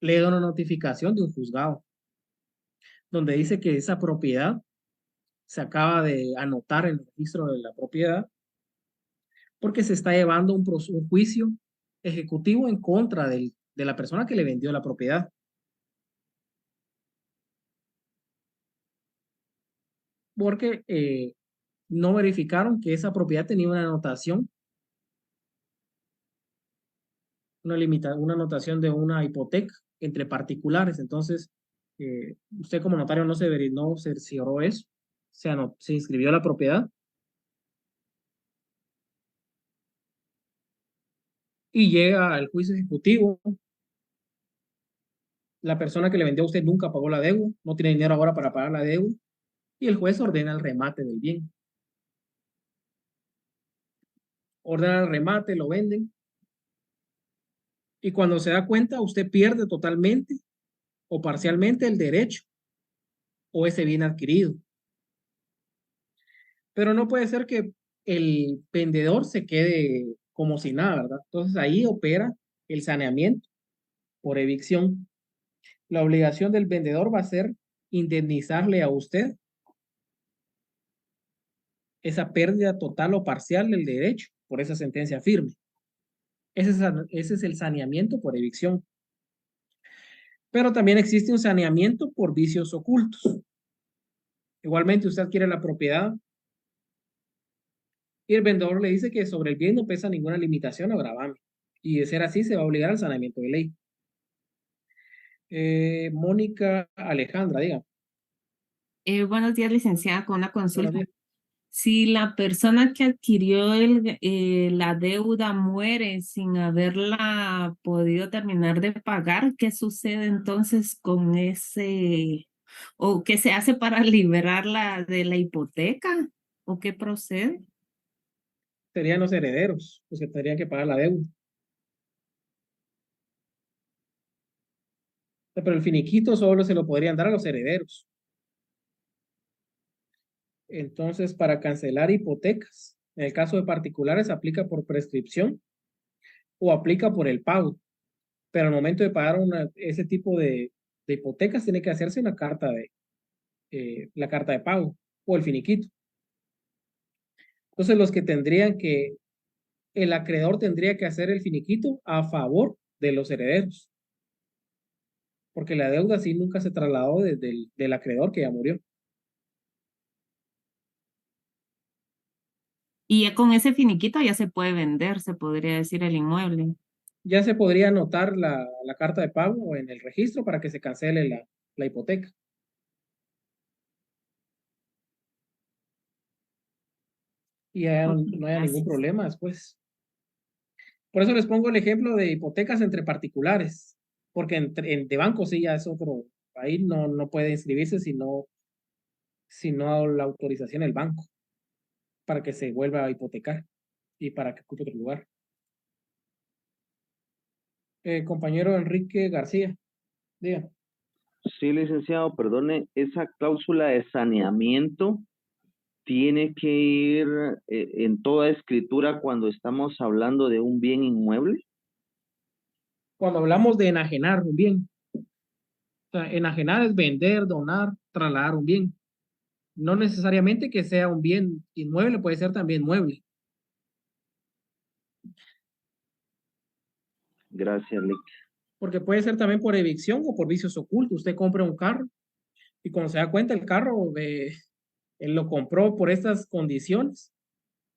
Le da una notificación de un juzgado, donde dice que esa propiedad se acaba de anotar en el registro de la propiedad, porque se está llevando un juicio ejecutivo en contra de la persona que le vendió la propiedad. Porque no verificaron que esa propiedad tenía una anotación, una anotación de una hipoteca entre particulares. Entonces, usted como notario no se cercioró eso, se inscribió la propiedad y llega al juicio ejecutivo. La persona que le vendió a usted nunca pagó la deuda, no tiene dinero ahora para pagar la deuda y el juez ordena el remate del bien. Ordena el remate, lo venden y cuando se da cuenta usted pierde totalmente o parcialmente el derecho o ese bien adquirido. Pero no puede ser que el vendedor se quede como si nada, ¿verdad? Entonces ahí opera el saneamiento por evicción. La obligación del vendedor va a ser indemnizarle a usted esa pérdida total o parcial del derecho por esa sentencia firme. Ese es el saneamiento por evicción. Pero también existe un saneamiento por vicios ocultos. Igualmente usted adquiere la propiedad y el vendedor le dice que sobre el bien no pesa ninguna limitación o gravamen. Y de ser así, se va a obligar al saneamiento de ley. Mónica Alejandra, diga. Buenos días, licenciada, con una Buenos consulta. días. Si la persona que adquirió la deuda muere sin haberla podido terminar de pagar, ¿qué sucede entonces con ese, o qué se hace para liberarla de la hipoteca? ¿O qué procede? Serían los herederos los que tendrían que pagar la deuda. Pero el finiquito solo se lo podrían dar a los herederos. Entonces, para cancelar hipotecas, en el caso de particulares, aplica por prescripción o aplica por el pago. Pero al momento de pagar ese tipo de hipotecas, tiene que hacerse una carta la carta de pago o el finiquito. Entonces, el acreedor tendría que hacer el finiquito a favor de los herederos. Porque la deuda sí nunca se trasladó del acreedor que ya murió. Y ya con ese finiquito ya se puede vender, se podría decir, el inmueble. Ya se podría anotar la carta de pago en el registro para que se cancele la hipoteca. Y ya Ok, no haya ningún gracias. problema después. Por eso les pongo el ejemplo de hipotecas entre particulares, porque de banco sí ya es otro, ahí no puede inscribirse si no la autorización del banco para que se vuelva a hipotecar y para que ocupe otro lugar. Compañero Enrique García, diga. Sí, licenciado, perdone, esa cláusula de saneamiento tiene que ir en toda escritura cuando estamos hablando de un bien inmueble. Cuando hablamos de enajenar un bien, o sea, enajenar es vender, donar, trasladar un bien. No necesariamente que sea un bien inmueble, puede ser también mueble. Gracias, Lick. Porque puede ser también por evicción o por vicios ocultos. Usted compra un carro y cuando se da cuenta el carro, él lo compró por estas condiciones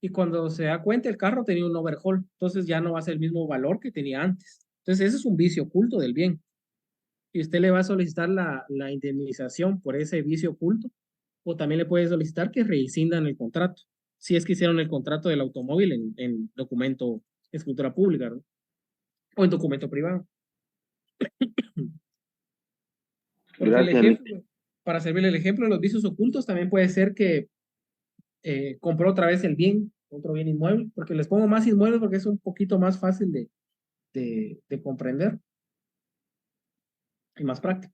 y cuando se da cuenta el carro tenía un overhaul, entonces ya no va a ser el mismo valor que tenía antes. Entonces ese es un vicio oculto del bien. Y usted le va a solicitar la indemnización por ese vicio oculto o también le puede solicitar que rescindan el contrato, si es que hicieron el contrato del automóvil en documento, escritura pública, ¿no? O en documento privado. Porque el Gracias, Lick. ejemplo, para servirle el ejemplo de los vicios ocultos, también puede ser que compró otra vez el bien, otro bien inmueble, porque les pongo más inmuebles porque es un poquito más fácil de comprender y más práctico.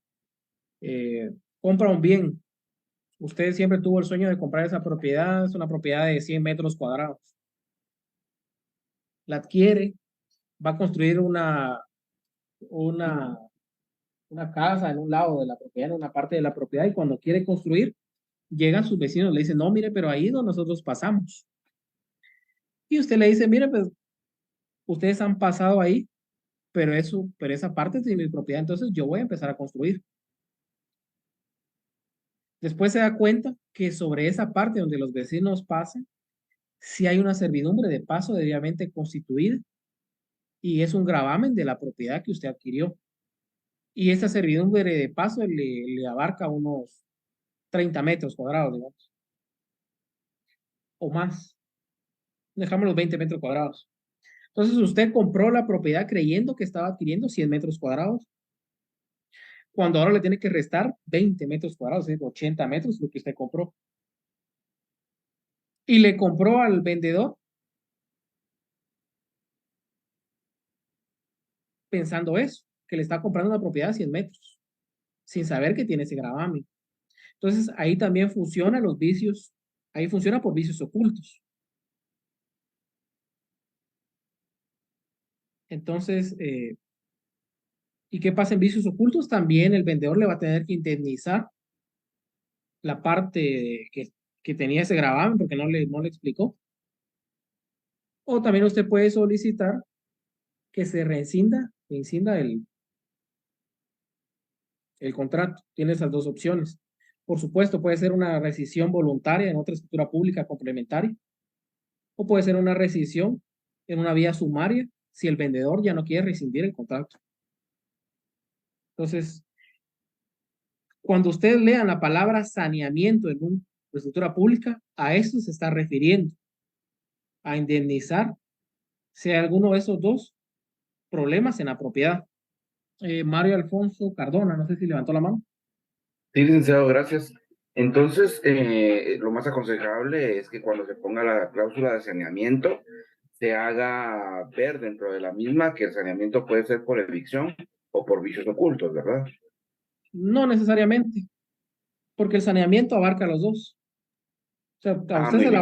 Compra un bien. Usted siempre tuvo el sueño de comprar esa propiedad, es una propiedad de 100 metros cuadrados. La adquiere, va a construir una casa en un lado de la propiedad, en una parte de la propiedad, y cuando quiere construir, llegan sus vecinos, le dicen, no, mire, pero ahí donde nosotros pasamos. Y usted le dice, mire, pues ustedes han pasado ahí, pero esa parte es de mi propiedad, entonces yo voy a empezar a construir. Después se da cuenta que sobre esa parte donde los vecinos pasan, sí hay una servidumbre de paso debidamente constituida y es un gravamen de la propiedad que usted adquirió. Y esa servidumbre de paso le abarca unos 30 metros cuadrados, digamos, o más. Dejamos los 20 metros cuadrados. Entonces usted compró la propiedad creyendo que estaba adquiriendo 100 metros cuadrados, cuando ahora le tiene que restar 20 metros cuadrados, es decir, 80 metros lo que usted compró. Y le compró al vendedor pensando eso, que le está comprando una propiedad de 100 metros, sin saber que tiene ese gravamen. Entonces ahí también funcionan los vicios, ahí funciona por vicios ocultos. Entonces, ¿y qué pasa en vicios ocultos? También el vendedor le va a tener que indemnizar la parte que tenía ese gravamen porque no le explicó. O también usted puede solicitar que se rescinda el contrato. Tiene esas dos opciones. Por supuesto, puede ser una rescisión voluntaria en otra escritura pública complementaria o puede ser una rescisión en una vía sumaria si el vendedor ya no quiere rescindir el contrato. Entonces, cuando ustedes lean la palabra saneamiento en una escritura pública, a eso se está refiriendo, a indemnizar si hay alguno de esos dos problemas en la propiedad. Mario Alfonso Cardona, no sé si levantó la mano. Sí, licenciado, gracias. Entonces, lo más aconsejable es que cuando se ponga la cláusula de saneamiento, se haga ver dentro de la misma que el saneamiento puede ser por evicción o por vicios ocultos, ¿verdad? No necesariamente, porque el saneamiento abarca los dos. O sea, Muy bien.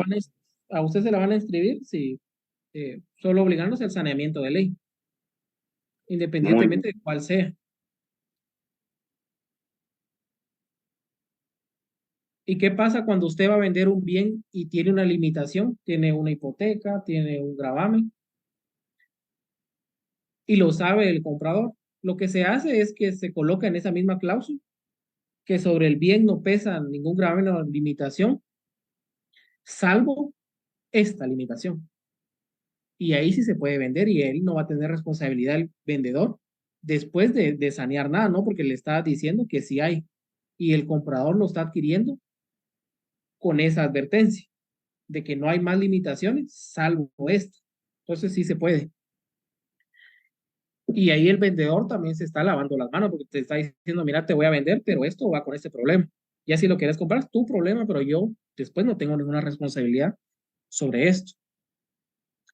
a usted se la van a inscribir si solo obligándose al saneamiento de ley, Muy independientemente bien. de cuál sea. ¿Y qué pasa cuando usted va a vender un bien y tiene una limitación? Tiene una hipoteca, tiene un gravamen y lo sabe el comprador. Lo que se hace es que se coloca en esa misma cláusula que sobre el bien no pesa ningún gravamen o limitación, salvo esta limitación. Y ahí sí se puede vender y él no va a tener responsabilidad el vendedor después de sanear nada, ¿no? Porque le está diciendo que sí hay y el comprador lo está adquiriendo con esa advertencia de que no hay más limitaciones salvo esto. Entonces sí se puede. Y ahí el vendedor también se está lavando las manos porque te está diciendo, mira, te voy a vender, pero esto va con este problema. Ya si lo quieres comprar, es tu problema, pero yo después no tengo ninguna responsabilidad sobre esto.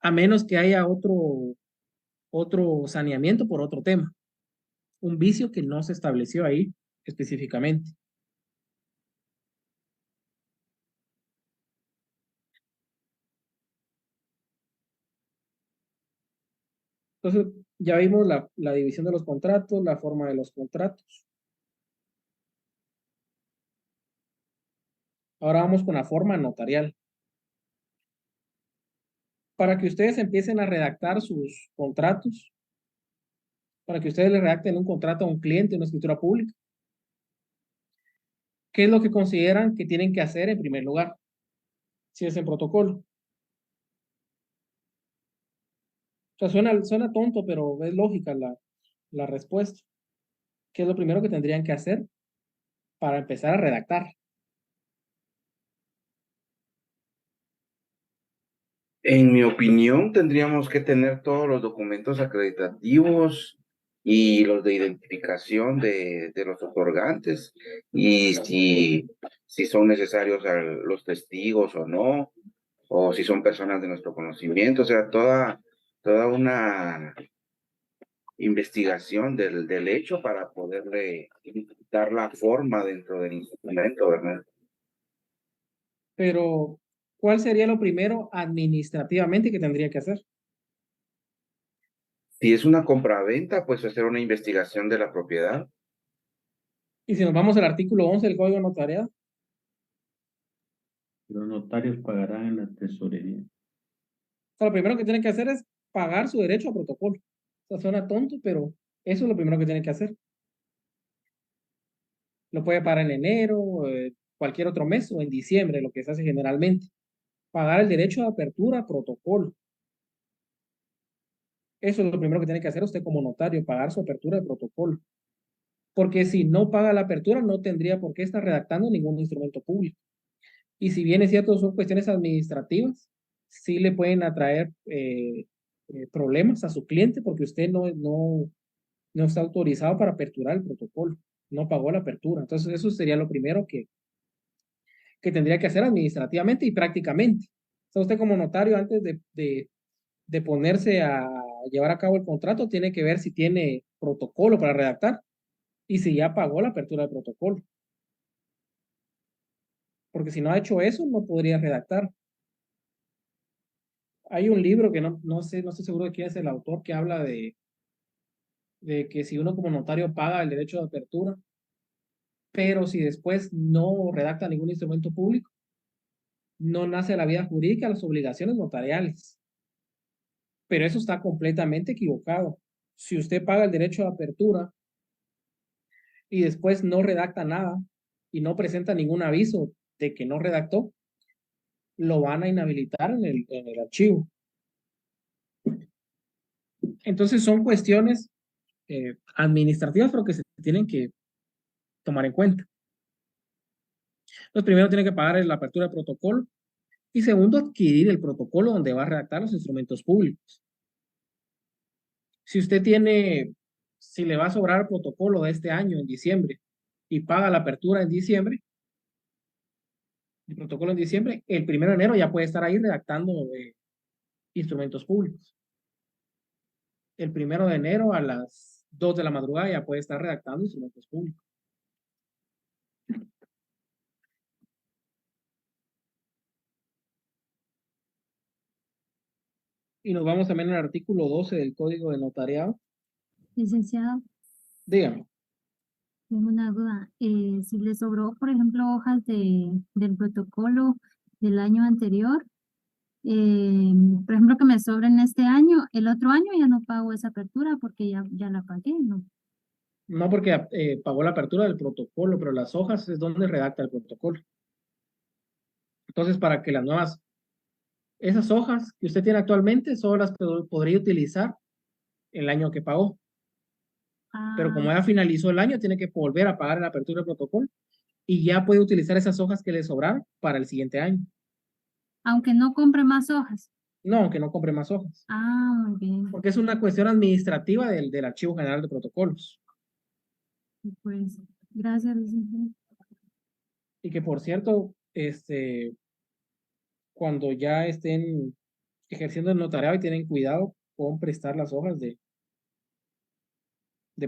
A menos que haya otro saneamiento por otro tema. Un vicio que no se estableció ahí específicamente. Entonces, ya vimos la división de los contratos, la forma de los contratos. Ahora vamos con la forma notarial. Para que ustedes empiecen a redactar sus contratos, para que ustedes le redacten un contrato a un cliente, una escritura pública. ¿Qué es lo que consideran que tienen que hacer en primer lugar? Si es el protocolo. O sea, suena tonto, pero es lógica la respuesta. ¿Qué es lo primero que tendrían que hacer para empezar a redactar? En mi opinión, tendríamos que tener todos los documentos acreditativos y los de identificación de los otorgantes, y si son necesarios los testigos o no, o si son personas de nuestro conocimiento, o sea, toda una investigación del hecho para poderle dar la forma dentro del instrumento, ¿verdad? Pero, ¿cuál sería lo primero administrativamente que tendría que hacer? Si es una compraventa, pues hacer una investigación de la propiedad. Y si nos vamos al artículo 11 del Código Notarial, Los notarios pagarán en la tesorería. o sea, lo primero que tienen que hacer es pagar su derecho a protocolo. O sea, suena tonto, pero eso es lo primero que tienen que hacer. Lo puede pagar en enero, cualquier otro mes o en diciembre, lo que se hace generalmente. Pagar el derecho de apertura a protocolo. Eso es lo primero que tiene que hacer usted como notario, pagar su apertura de protocolo. Porque si no paga la apertura, no tendría por qué estar redactando ningún instrumento público. Y si bien es cierto, son cuestiones administrativas, sí le pueden atraer problemas a su cliente porque usted no está autorizado para aperturar el protocolo, no pagó la apertura. Entonces, eso sería lo primero que tendría que hacer administrativamente y prácticamente. O sea, usted como notario, antes de ponerse a llevar a cabo el contrato, tiene que ver si tiene protocolo para redactar y si ya pagó la apertura del protocolo. Porque si no ha hecho eso, no podría redactar. Hay un libro que no estoy seguro de quién es el autor, que habla de que si uno como notario paga el derecho de apertura, pero si después no redacta ningún instrumento público, no nace la vida jurídica, las obligaciones notariales. Pero eso está completamente equivocado. Si usted paga el derecho de apertura y después no redacta nada y no presenta ningún aviso de que no redactó, lo van a inhabilitar en el archivo. Entonces son cuestiones administrativas, pero que se tienen que tomar en cuenta. Entonces, primero tiene que pagar la apertura del protocolo y segundo, adquirir el protocolo donde va a redactar los instrumentos públicos. Si usted si le va a sobrar el protocolo de este año en diciembre y paga la apertura en diciembre, el protocolo en diciembre, el 1 de enero ya puede estar ahí redactando instrumentos públicos. El 1 de enero a las 2 de la madrugada ya puede estar redactando instrumentos públicos. Y nos vamos también al artículo 12 del Código de Notariado. Licenciado, Dígame. tengo una duda. Si le sobró, por ejemplo, hojas del protocolo del año anterior, por ejemplo, que me sobren este año, el otro año ya no pago esa apertura porque ya la pagué, ¿no? No, porque pagó la apertura del protocolo, pero las hojas es donde redacta el protocolo. Entonces, para que esas hojas que usted tiene actualmente, solo las podría utilizar el año que pagó. Pero como ya finalizó el año, tiene que volver a pagar la apertura del protocolo y ya puede utilizar esas hojas que le sobraron para el siguiente año. Aunque no compre más hojas. No, aunque no compre más hojas. Muy bien. Porque es una cuestión administrativa del Archivo General de Protocolos. Pues, gracias, licenciado. Y que, por cierto, cuando ya estén ejerciendo el notariado y tienen cuidado con prestar las hojas de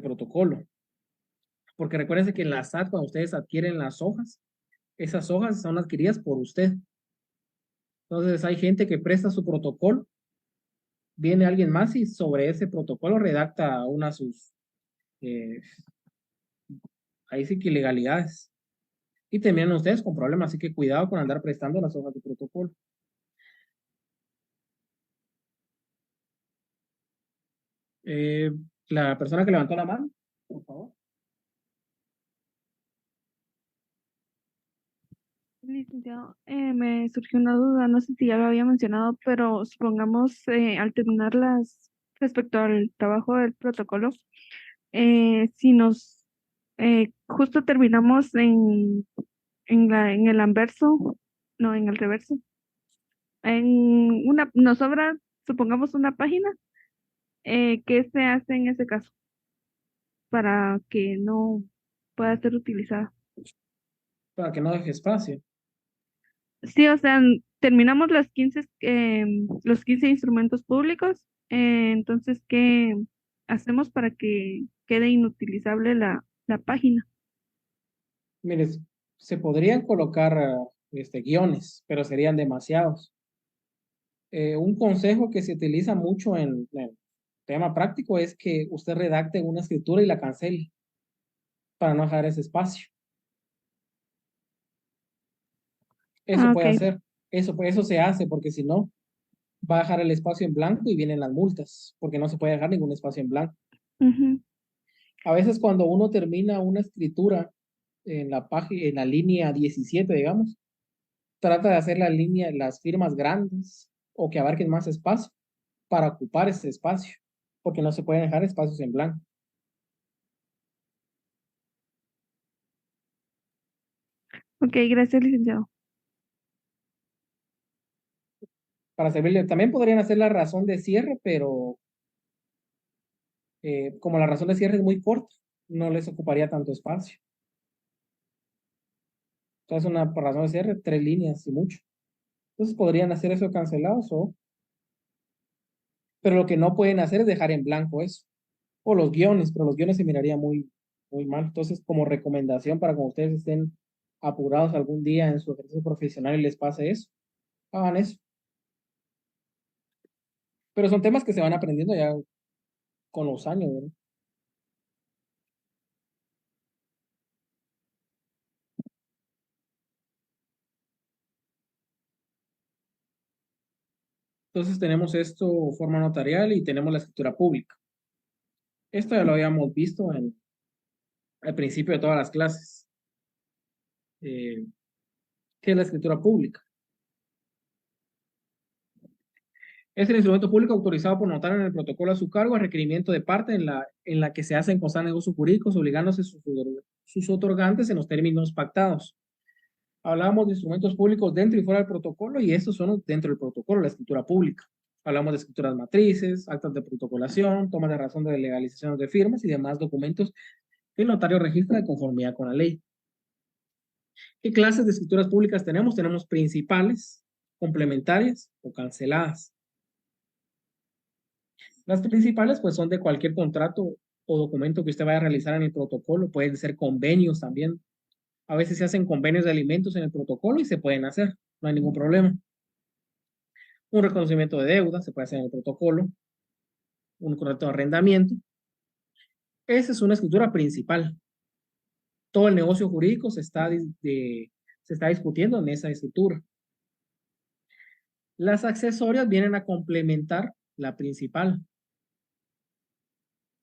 protocolo. Porque recuérdense que en la SAT, cuando ustedes adquieren las hojas, esas hojas son adquiridas por usted. Entonces hay gente que presta su protocolo, viene alguien más y sobre ese protocolo redacta sus, ahí sí que ilegalidades. Y terminan ustedes con problemas, así que cuidado con andar prestando las hojas de protocolo. La persona que levantó la mano, por favor. Licenciado, me surgió una duda, no sé si ya lo había mencionado, pero supongamos al terminar respecto al trabajo del protocolo, si nos justo terminamos en el anverso, no, en el reverso, nos sobra, supongamos una página, ¿qué se hace en ese caso para que no pueda ser utilizada? Para que no deje espacio. Sí, o sea, terminamos los 15 instrumentos públicos, entonces, ¿qué hacemos para que quede inutilizable la página? Mire, se podrían colocar guiones, pero serían demasiados. Un consejo que se utiliza mucho en tema práctico es que usted redacte una escritura y la cancele para no dejar ese espacio. Eso Ah, puede ok. hacer, eso se hace porque si no, va a dejar el espacio en blanco y vienen las multas, porque no se puede dejar ningún espacio en blanco. Ujú. A veces cuando uno termina una escritura en la página, en la línea 17, digamos, trata de hacer las firmas grandes o que abarquen más espacio para ocupar ese espacio, porque no se pueden dejar espacios en blanco. Ok, gracias, licenciado. Para servirle, también podrían hacer la razón de cierre, pero como la razón de cierre es muy corta, no les ocuparía tanto espacio. Entonces una razón de cierre, 3 líneas y mucho. Entonces podrían hacer eso cancelados pero lo que no pueden hacer es dejar en blanco eso. O los guiones, pero los guiones se miraría muy mal. Entonces, como recomendación para cuando ustedes estén apurados algún día en su ejercicio profesional y les pase eso, hagan eso. Pero son temas que se van aprendiendo ya con los años, ¿verdad? Entonces tenemos esto, forma notarial, y tenemos la escritura pública. Esto ya lo habíamos visto al principio de todas las clases. ¿Qué es la escritura pública? Es el instrumento público autorizado por notario en el protocolo a su cargo a requerimiento de parte en la que se hacen constantes negocios jurídicos, obligándose sus otorgantes en los términos pactados. Hablamos de instrumentos públicos dentro y fuera del protocolo, y estos son dentro del protocolo, la escritura pública. Hablamos de escrituras matrices, actas de protocolación, tomas de razón de legalización de firmas y demás documentos que el notario registra de conformidad con la ley. ¿Qué clases de escrituras públicas tenemos? Tenemos principales, complementarias o canceladas. Las principales pues son de cualquier contrato o documento que usted vaya a realizar en el protocolo. Pueden ser convenios también. A veces se hacen convenios de alimentos en el protocolo y se pueden hacer, no hay ningún problema. Un reconocimiento de deuda se puede hacer en el protocolo. Un contrato de arrendamiento. Esa es una escritura principal. Todo el negocio jurídico se está discutiendo en esa escritura. Las accesorias vienen a complementar la principal.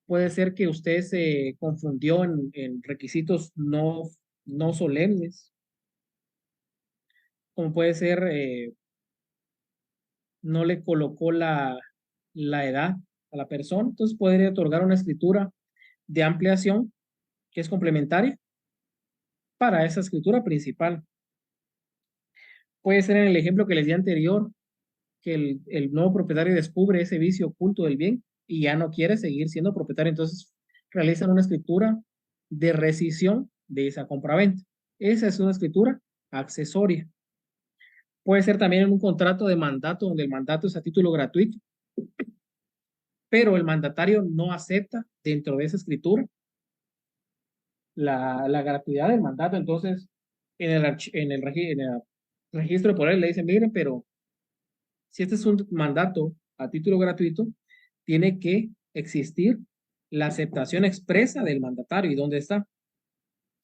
Puede ser que usted se confundió en requisitos no solemnes, como puede ser, no le colocó la edad a la persona, entonces podría otorgar una escritura de ampliación que es complementaria para esa escritura principal. Puede ser en el ejemplo que les di anterior, que el nuevo propietario descubre ese vicio oculto del bien y ya no quiere seguir siendo propietario, entonces realizan una escritura de rescisión de esa compraventa. Esa es una escritura accesoria. Puede ser también en un contrato de mandato, donde el mandato es a título gratuito, pero el mandatario no acepta dentro de esa escritura la gratuidad del mandato. Entonces, en el registro de poder le dicen, miren, pero si este es un mandato a título gratuito, tiene que existir la aceptación expresa del mandatario. ¿Y dónde está?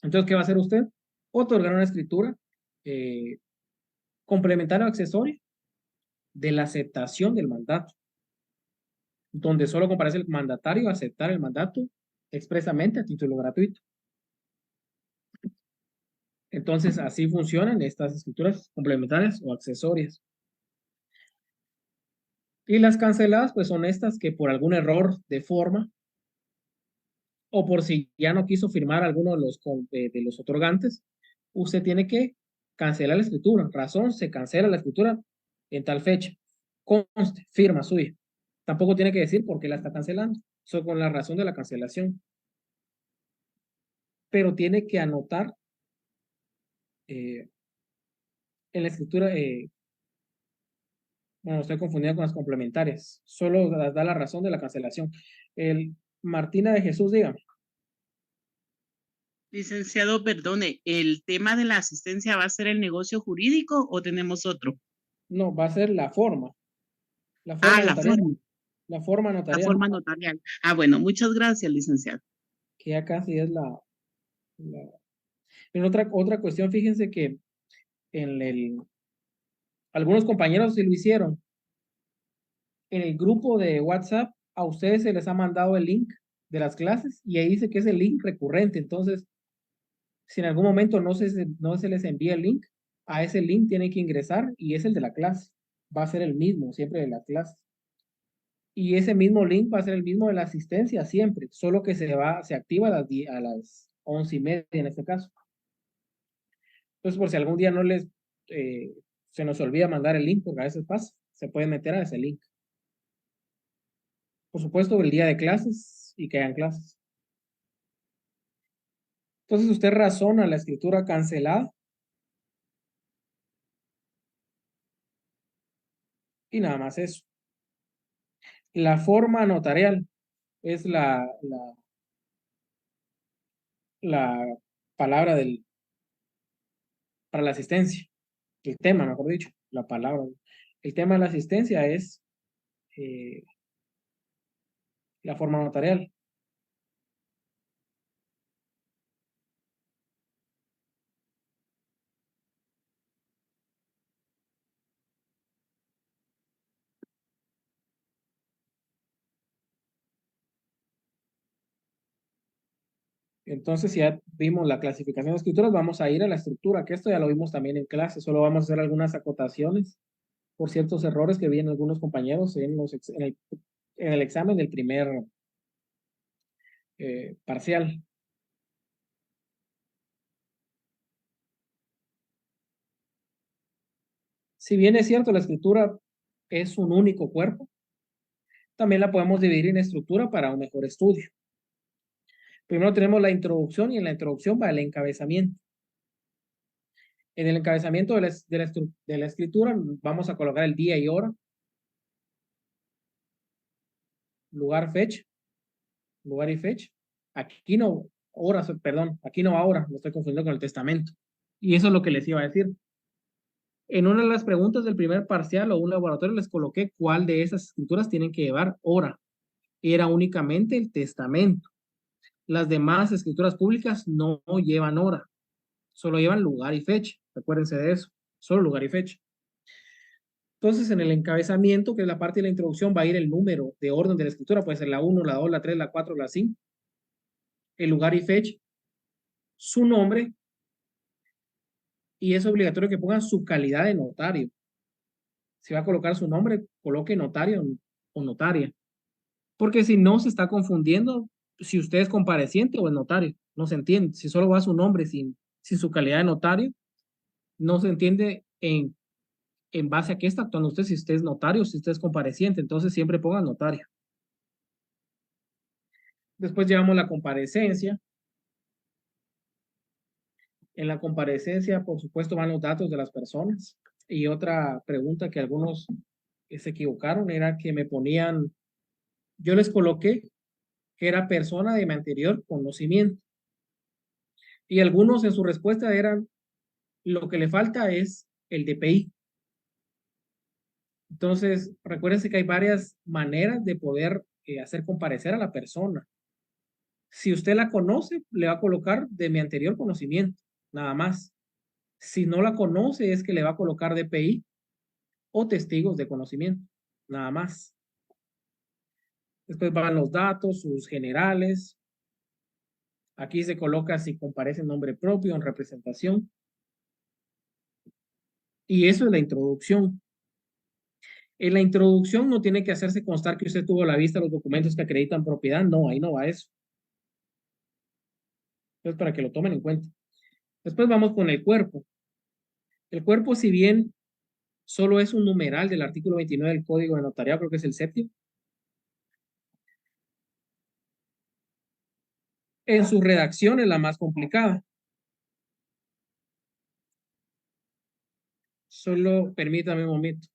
Entonces, ¿qué va a hacer usted? Otorgar una escritura complementaria o accesoria de la aceptación del mandato. donde solo comparece el mandatario a aceptar el mandato expresamente a título gratuito. Entonces, así funcionan estas escrituras complementarias o accesorias. Y las canceladas, pues son estas que por algún error de forma o por si ya no quiso firmar alguno de los otorgantes, usted tiene que cancelar la escritura. Razón, se cancela la escritura en tal fecha. Conste, firma suya. Tampoco tiene que decir por qué la está cancelando. Solo con la razón de la cancelación. Pero tiene que anotar en la escritura, bueno, estoy confundida con las complementarias. Solo da la razón de la cancelación. Martina de Jesús, dígame. Licenciado, perdone, ¿el tema de la asistencia va a ser el negocio jurídico o tenemos otro? No, va a ser la forma. La forma notarial. La forma notarial. La forma notarial. Ah, bueno, muchas gracias, licenciado. Que ya casi es Pero otra cuestión, fíjense que algunos compañeros sí lo hicieron. En el grupo de WhatsApp, a ustedes se les ha mandado el link de las clases y ahí dice que es el link recurrente. Entonces, si en algún momento no se les envía el link, a ese link tienen que ingresar y es el de la clase. Va a ser el mismo siempre de la clase. Y ese mismo link va a ser el mismo de la asistencia siempre, solo que se activa a las 11:30 en este caso. Entonces, por si algún día se nos olvida mandar el link, porque a veces pasa, se pueden meter a ese link. Por supuesto, el día de clases y que hayan clases. Entonces, usted razona la escritura cancelada y nada más eso. La forma notarial es la palabra para la asistencia. El tema, mejor dicho, la palabra. El tema de la asistencia es la forma notarial. Entonces, si ya vimos la clasificación de escrituras, vamos a ir a la estructura, que esto ya lo vimos también en clase, solo vamos a hacer algunas acotaciones por ciertos errores que vienen algunos compañeros en el examen del primer parcial. Si bien es cierto, la escritura es un único cuerpo, también la podemos dividir en estructura para un mejor estudio. Primero tenemos la introducción y en la introducción va el encabezamiento. En el encabezamiento de la escritura vamos a colocar el día y hora, lugar, fecha, lugar y fecha. Aquí no, horas, perdón, aquí no ahora, me estoy confundiendo con el testamento. Y eso es lo que les iba a decir. En una de las preguntas del primer parcial o un laboratorio les coloqué cuál de esas escrituras tienen que llevar hora. Era únicamente el testamento. Las demás escrituras públicas no llevan hora, solo llevan lugar y fecha. Recuérdense de eso, solo lugar y fecha. Entonces, en el encabezamiento, que es la parte de la introducción, va a ir el número de orden de la escritura, puede ser la 1, la 2, la 3, la 4, la 5. El lugar y fecha, su nombre, y es obligatorio que pongan su calidad de notario. Si va a colocar su nombre, coloque notario o notaria. Porque si no, se está confundiendo si usted es compareciente o el notario. No se entiende. Si solo va su nombre sin su calidad de notario, no se entiende en base a qué está actuando usted, si usted es notario, si usted es compareciente. Entonces siempre ponga notario. Después llevamos la comparecencia. En la comparecencia, por supuesto, van los datos de las personas. Y otra pregunta que algunos se equivocaron era que me ponían, yo les coloqué que era persona de mi anterior conocimiento. Y algunos en su respuesta eran, lo que le falta es el DPI. Entonces, recuérdense que hay varias maneras de poder hacer comparecer a la persona. Si usted la conoce, le va a colocar de mi anterior conocimiento, nada más. Si no la conoce, es que le va a colocar DPI o testigos de conocimiento, nada más. Después van los datos, sus generales. Aquí se coloca si comparece nombre propio en representación. Y eso es la introducción. En la introducción no tiene que hacerse constar que usted tuvo a la vista los documentos que acreditan propiedad. No, ahí no va eso. Entonces, para que lo tomen en cuenta. Después vamos con el cuerpo. El cuerpo, si bien solo es un numeral del artículo 29 del Código de Notariado, creo que es el séptimo. En su redacción es la más complicada. Solo permítame un momento.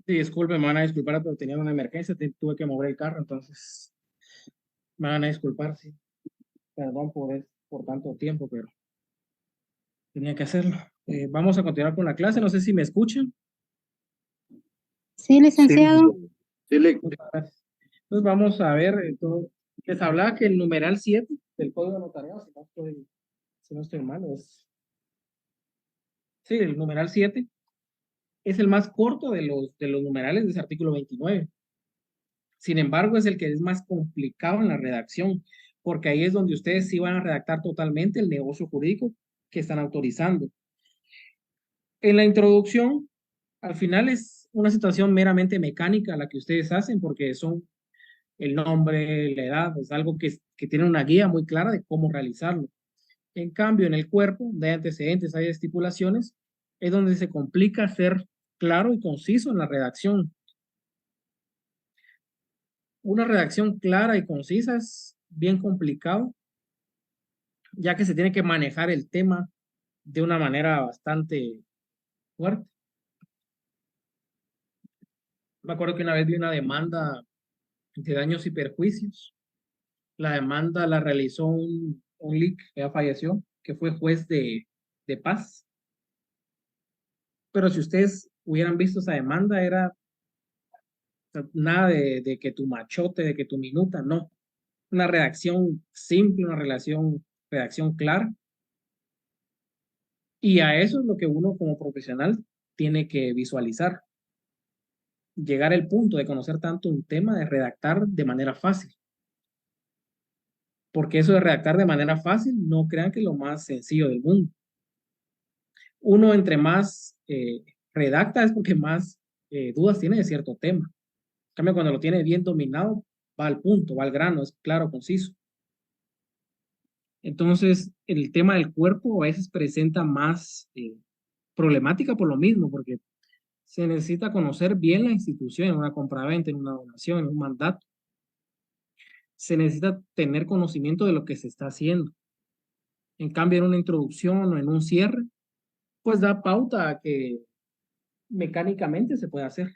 Sí, disculpe, me van a disculpar, pero tenía una emergencia, tuve que mover el carro, entonces me van a disculpar, sí. Perdón por tanto tiempo, pero tenía que hacerlo. Vamos a continuar con la clase, no sé si me escuchan. Sí, licenciado. Muchas gracias. Entonces vamos a ver, les hablaba que el numeral 7 del Código de Notariado, si no estoy mal, sí, el numeral 7 es el más corto de los numerales de ese artículo 29. Sin embargo, es el que es más complicado en la redacción, porque ahí es donde ustedes sí van a redactar totalmente el negocio jurídico que están autorizando. En la introducción, al final es una situación meramente mecánica la que ustedes hacen, porque son el nombre, la edad, es algo que tiene una guía muy clara de cómo realizarlo. En cambio, en el cuerpo, donde hay antecedentes, hay estipulaciones, es donde se complica ser claro y conciso en la redacción. Una redacción clara y concisa es bien complicado, ya que se tiene que manejar el tema de una manera bastante fuerte. Me acuerdo que una vez vi una demanda de daños y perjuicios. La demanda la realizó un LIC que ya falleció, que fue juez de paz. Pero si ustedes hubieran visto esa demanda, era nada de que tu machote, de que tu minuta, no. Una redacción simple, una redacción clara. Y a eso es lo que uno como profesional tiene que visualizar. Llegar al punto de conocer tanto un tema, de redactar de manera fácil. Porque eso de redactar de manera fácil, no crean que es lo más sencillo del mundo. Uno entre más redacta es porque más dudas tiene de cierto tema. En cambio, cuando lo tiene bien dominado, va al punto, va al grano, es claro, conciso. Entonces, el tema del cuerpo a veces presenta más problemática por lo mismo, porque se necesita conocer bien la institución en una compraventa, en una donación, en un mandato. Se necesita tener conocimiento de lo que se está haciendo. En cambio, en una introducción o en un cierre, pues da pauta a que mecánicamente se puede hacer.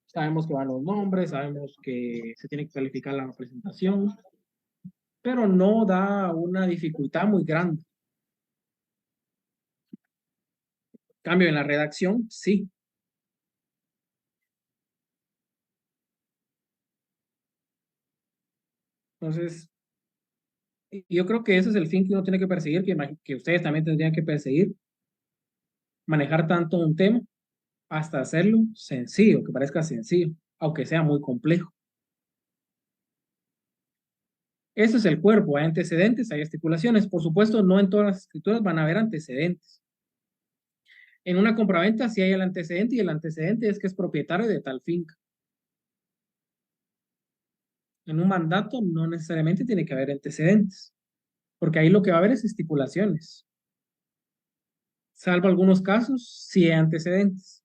Sabemos que van los nombres, sabemos que se tiene que calificar la representación, pero no da una dificultad muy grande. Cambio en la redacción, sí. Entonces, yo creo que ese es el fin que uno tiene que perseguir, que ustedes también tendrían que perseguir. Manejar tanto un tema hasta hacerlo sencillo, que parezca sencillo, aunque sea muy complejo. Eso es el cuerpo, hay antecedentes, hay estipulaciones. Por supuesto, no en todas las escrituras van a haber antecedentes. En una compraventa sí hay el antecedente y el antecedente es que es propietario de tal finca. En un mandato no necesariamente tiene que haber antecedentes, porque ahí lo que va a haber es estipulaciones. Salvo algunos casos, sí hay antecedentes.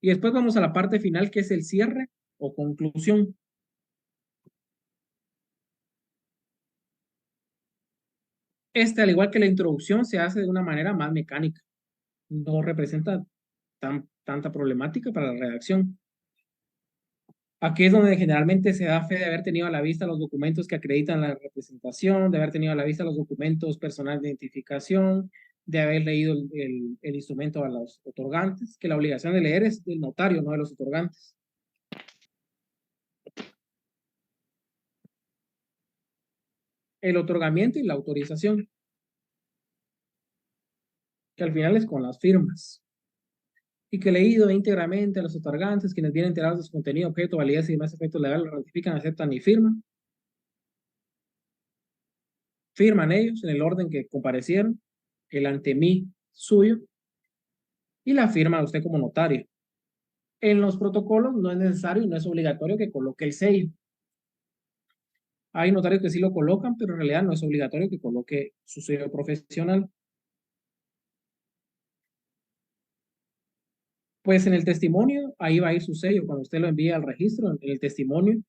Y después vamos a la parte final, que es el cierre o conclusión. Al igual que la introducción, se hace de una manera más mecánica. No representa tanta problemática para la redacción. Aquí es donde generalmente se da fe de haber tenido a la vista los documentos que acreditan la representación, de haber tenido a la vista los documentos personales de identificación, de haber leído el instrumento a los otorgantes, que la obligación de leer es del notario, no de los otorgantes. El otorgamiento y la autorización, que al final es con las firmas. Y que leído íntegramente a los otorgantes, quienes vienen enterados de su contenido, objeto, validez y demás efectos legales, lo ratifican, aceptan y firman. Firman ellos en el orden que comparecieron, el ante mí suyo, y la firma de usted como notario. En los protocolos no es necesario y no es obligatorio que coloque el sello. Hay notarios que sí lo colocan, pero en realidad no es obligatorio que coloque su sello profesional. Pues en el testimonio, ahí va a ir su sello. Cuando usted lo envía al registro, en el testimonio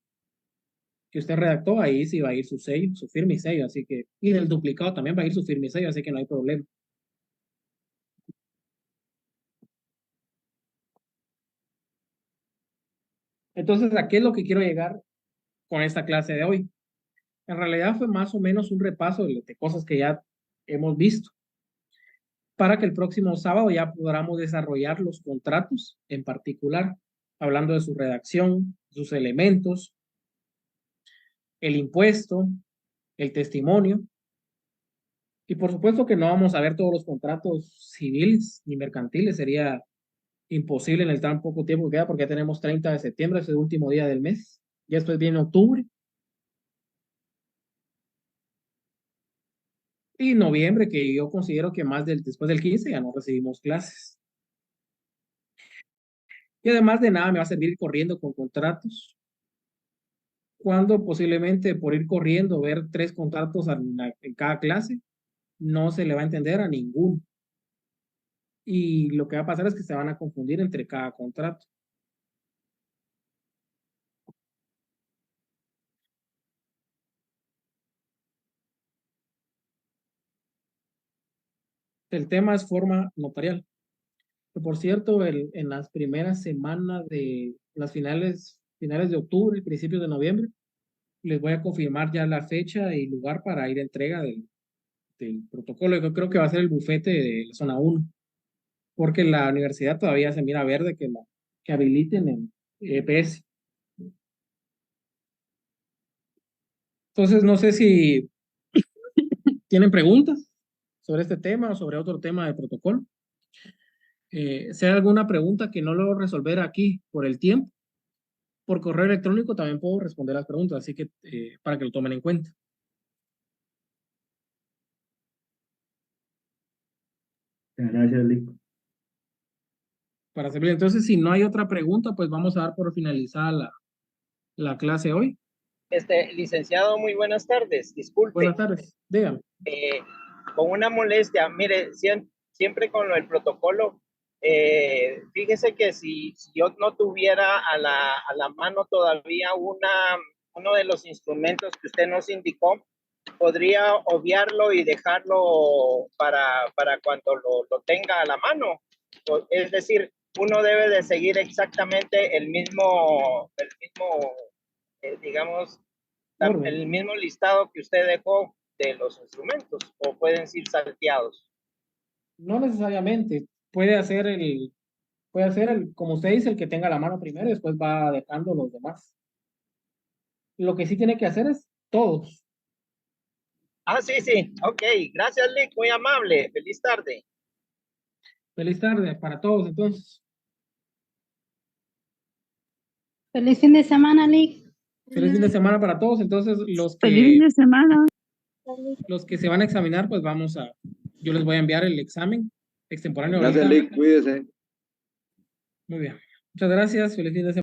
que usted redactó, ahí sí va a ir su sello, su firma y sello. Así que, y en el duplicado también va a ir su firma y sello, así que no hay problema. Entonces, ¿a qué es lo que quiero llegar con esta clase de hoy? En realidad fue más o menos un repaso de cosas que ya hemos visto, para que el próximo sábado ya podamos desarrollar los contratos en particular, hablando de su redacción, sus elementos, el impuesto, el testimonio. Y por supuesto que no vamos a ver todos los contratos civiles ni mercantiles, sería imposible en el tan poco tiempo que queda porque ya tenemos 30 de septiembre, es el último día del mes. Ya después viene octubre. Y noviembre, que yo considero que después del 15 ya no recibimos clases. Y además de nada me va a servir corriendo con contratos, cuando posiblemente por ir corriendo, ver 3 contratos en cada clase, no se le va a entender a ninguno. Y lo que va a pasar es que se van a confundir entre cada contrato. El tema es forma notarial. Que por cierto, en las primeras semanas de las finales de octubre y principios de noviembre, les voy a confirmar ya la fecha y lugar para ir a entrega del protocolo. Yo creo que va a ser el bufete de la zona 1, porque la universidad todavía se mira verde que habiliten el EPS. Entonces, no sé si tienen preguntas sobre este tema o sobre otro tema de protocolo. Si hay alguna pregunta que no logro resolver aquí por el tiempo, por correo electrónico también puedo responder las preguntas, así que para que lo tomen en cuenta. Gracias, Lick. Para servir. Entonces, si no hay otra pregunta, pues vamos a dar por finalizada la clase hoy. Licenciado, muy buenas tardes. Disculpe. Buenas tardes. Dígame. Con una molestia, mire, siempre con lo del protocolo, fíjese que si yo no tuviera a la mano todavía uno de los instrumentos que usted nos indicó, podría obviarlo y dejarlo para cuando lo tenga a la mano. Es decir, uno debe de seguir exactamente el mismo digamos, el mismo listado que usted dejó de los instrumentos, o pueden ser salteados. No necesariamente. Puede hacer como usted dice, el que tenga la mano primero y después va dejando los demás. Lo que sí tiene que hacer es todos. Ah, sí. Ok. Gracias, Lick. Muy amable. Feliz tarde. Feliz tarde para todos, entonces. Feliz fin de semana, Lick. Feliz fin de semana para todos. Entonces, Feliz fin de semana. los que se van a examinar, pues yo les voy a enviar el examen extemporáneo. Gracias, Lick. Cuídese. Muy bien. Muchas gracias. Feliz fin de semana.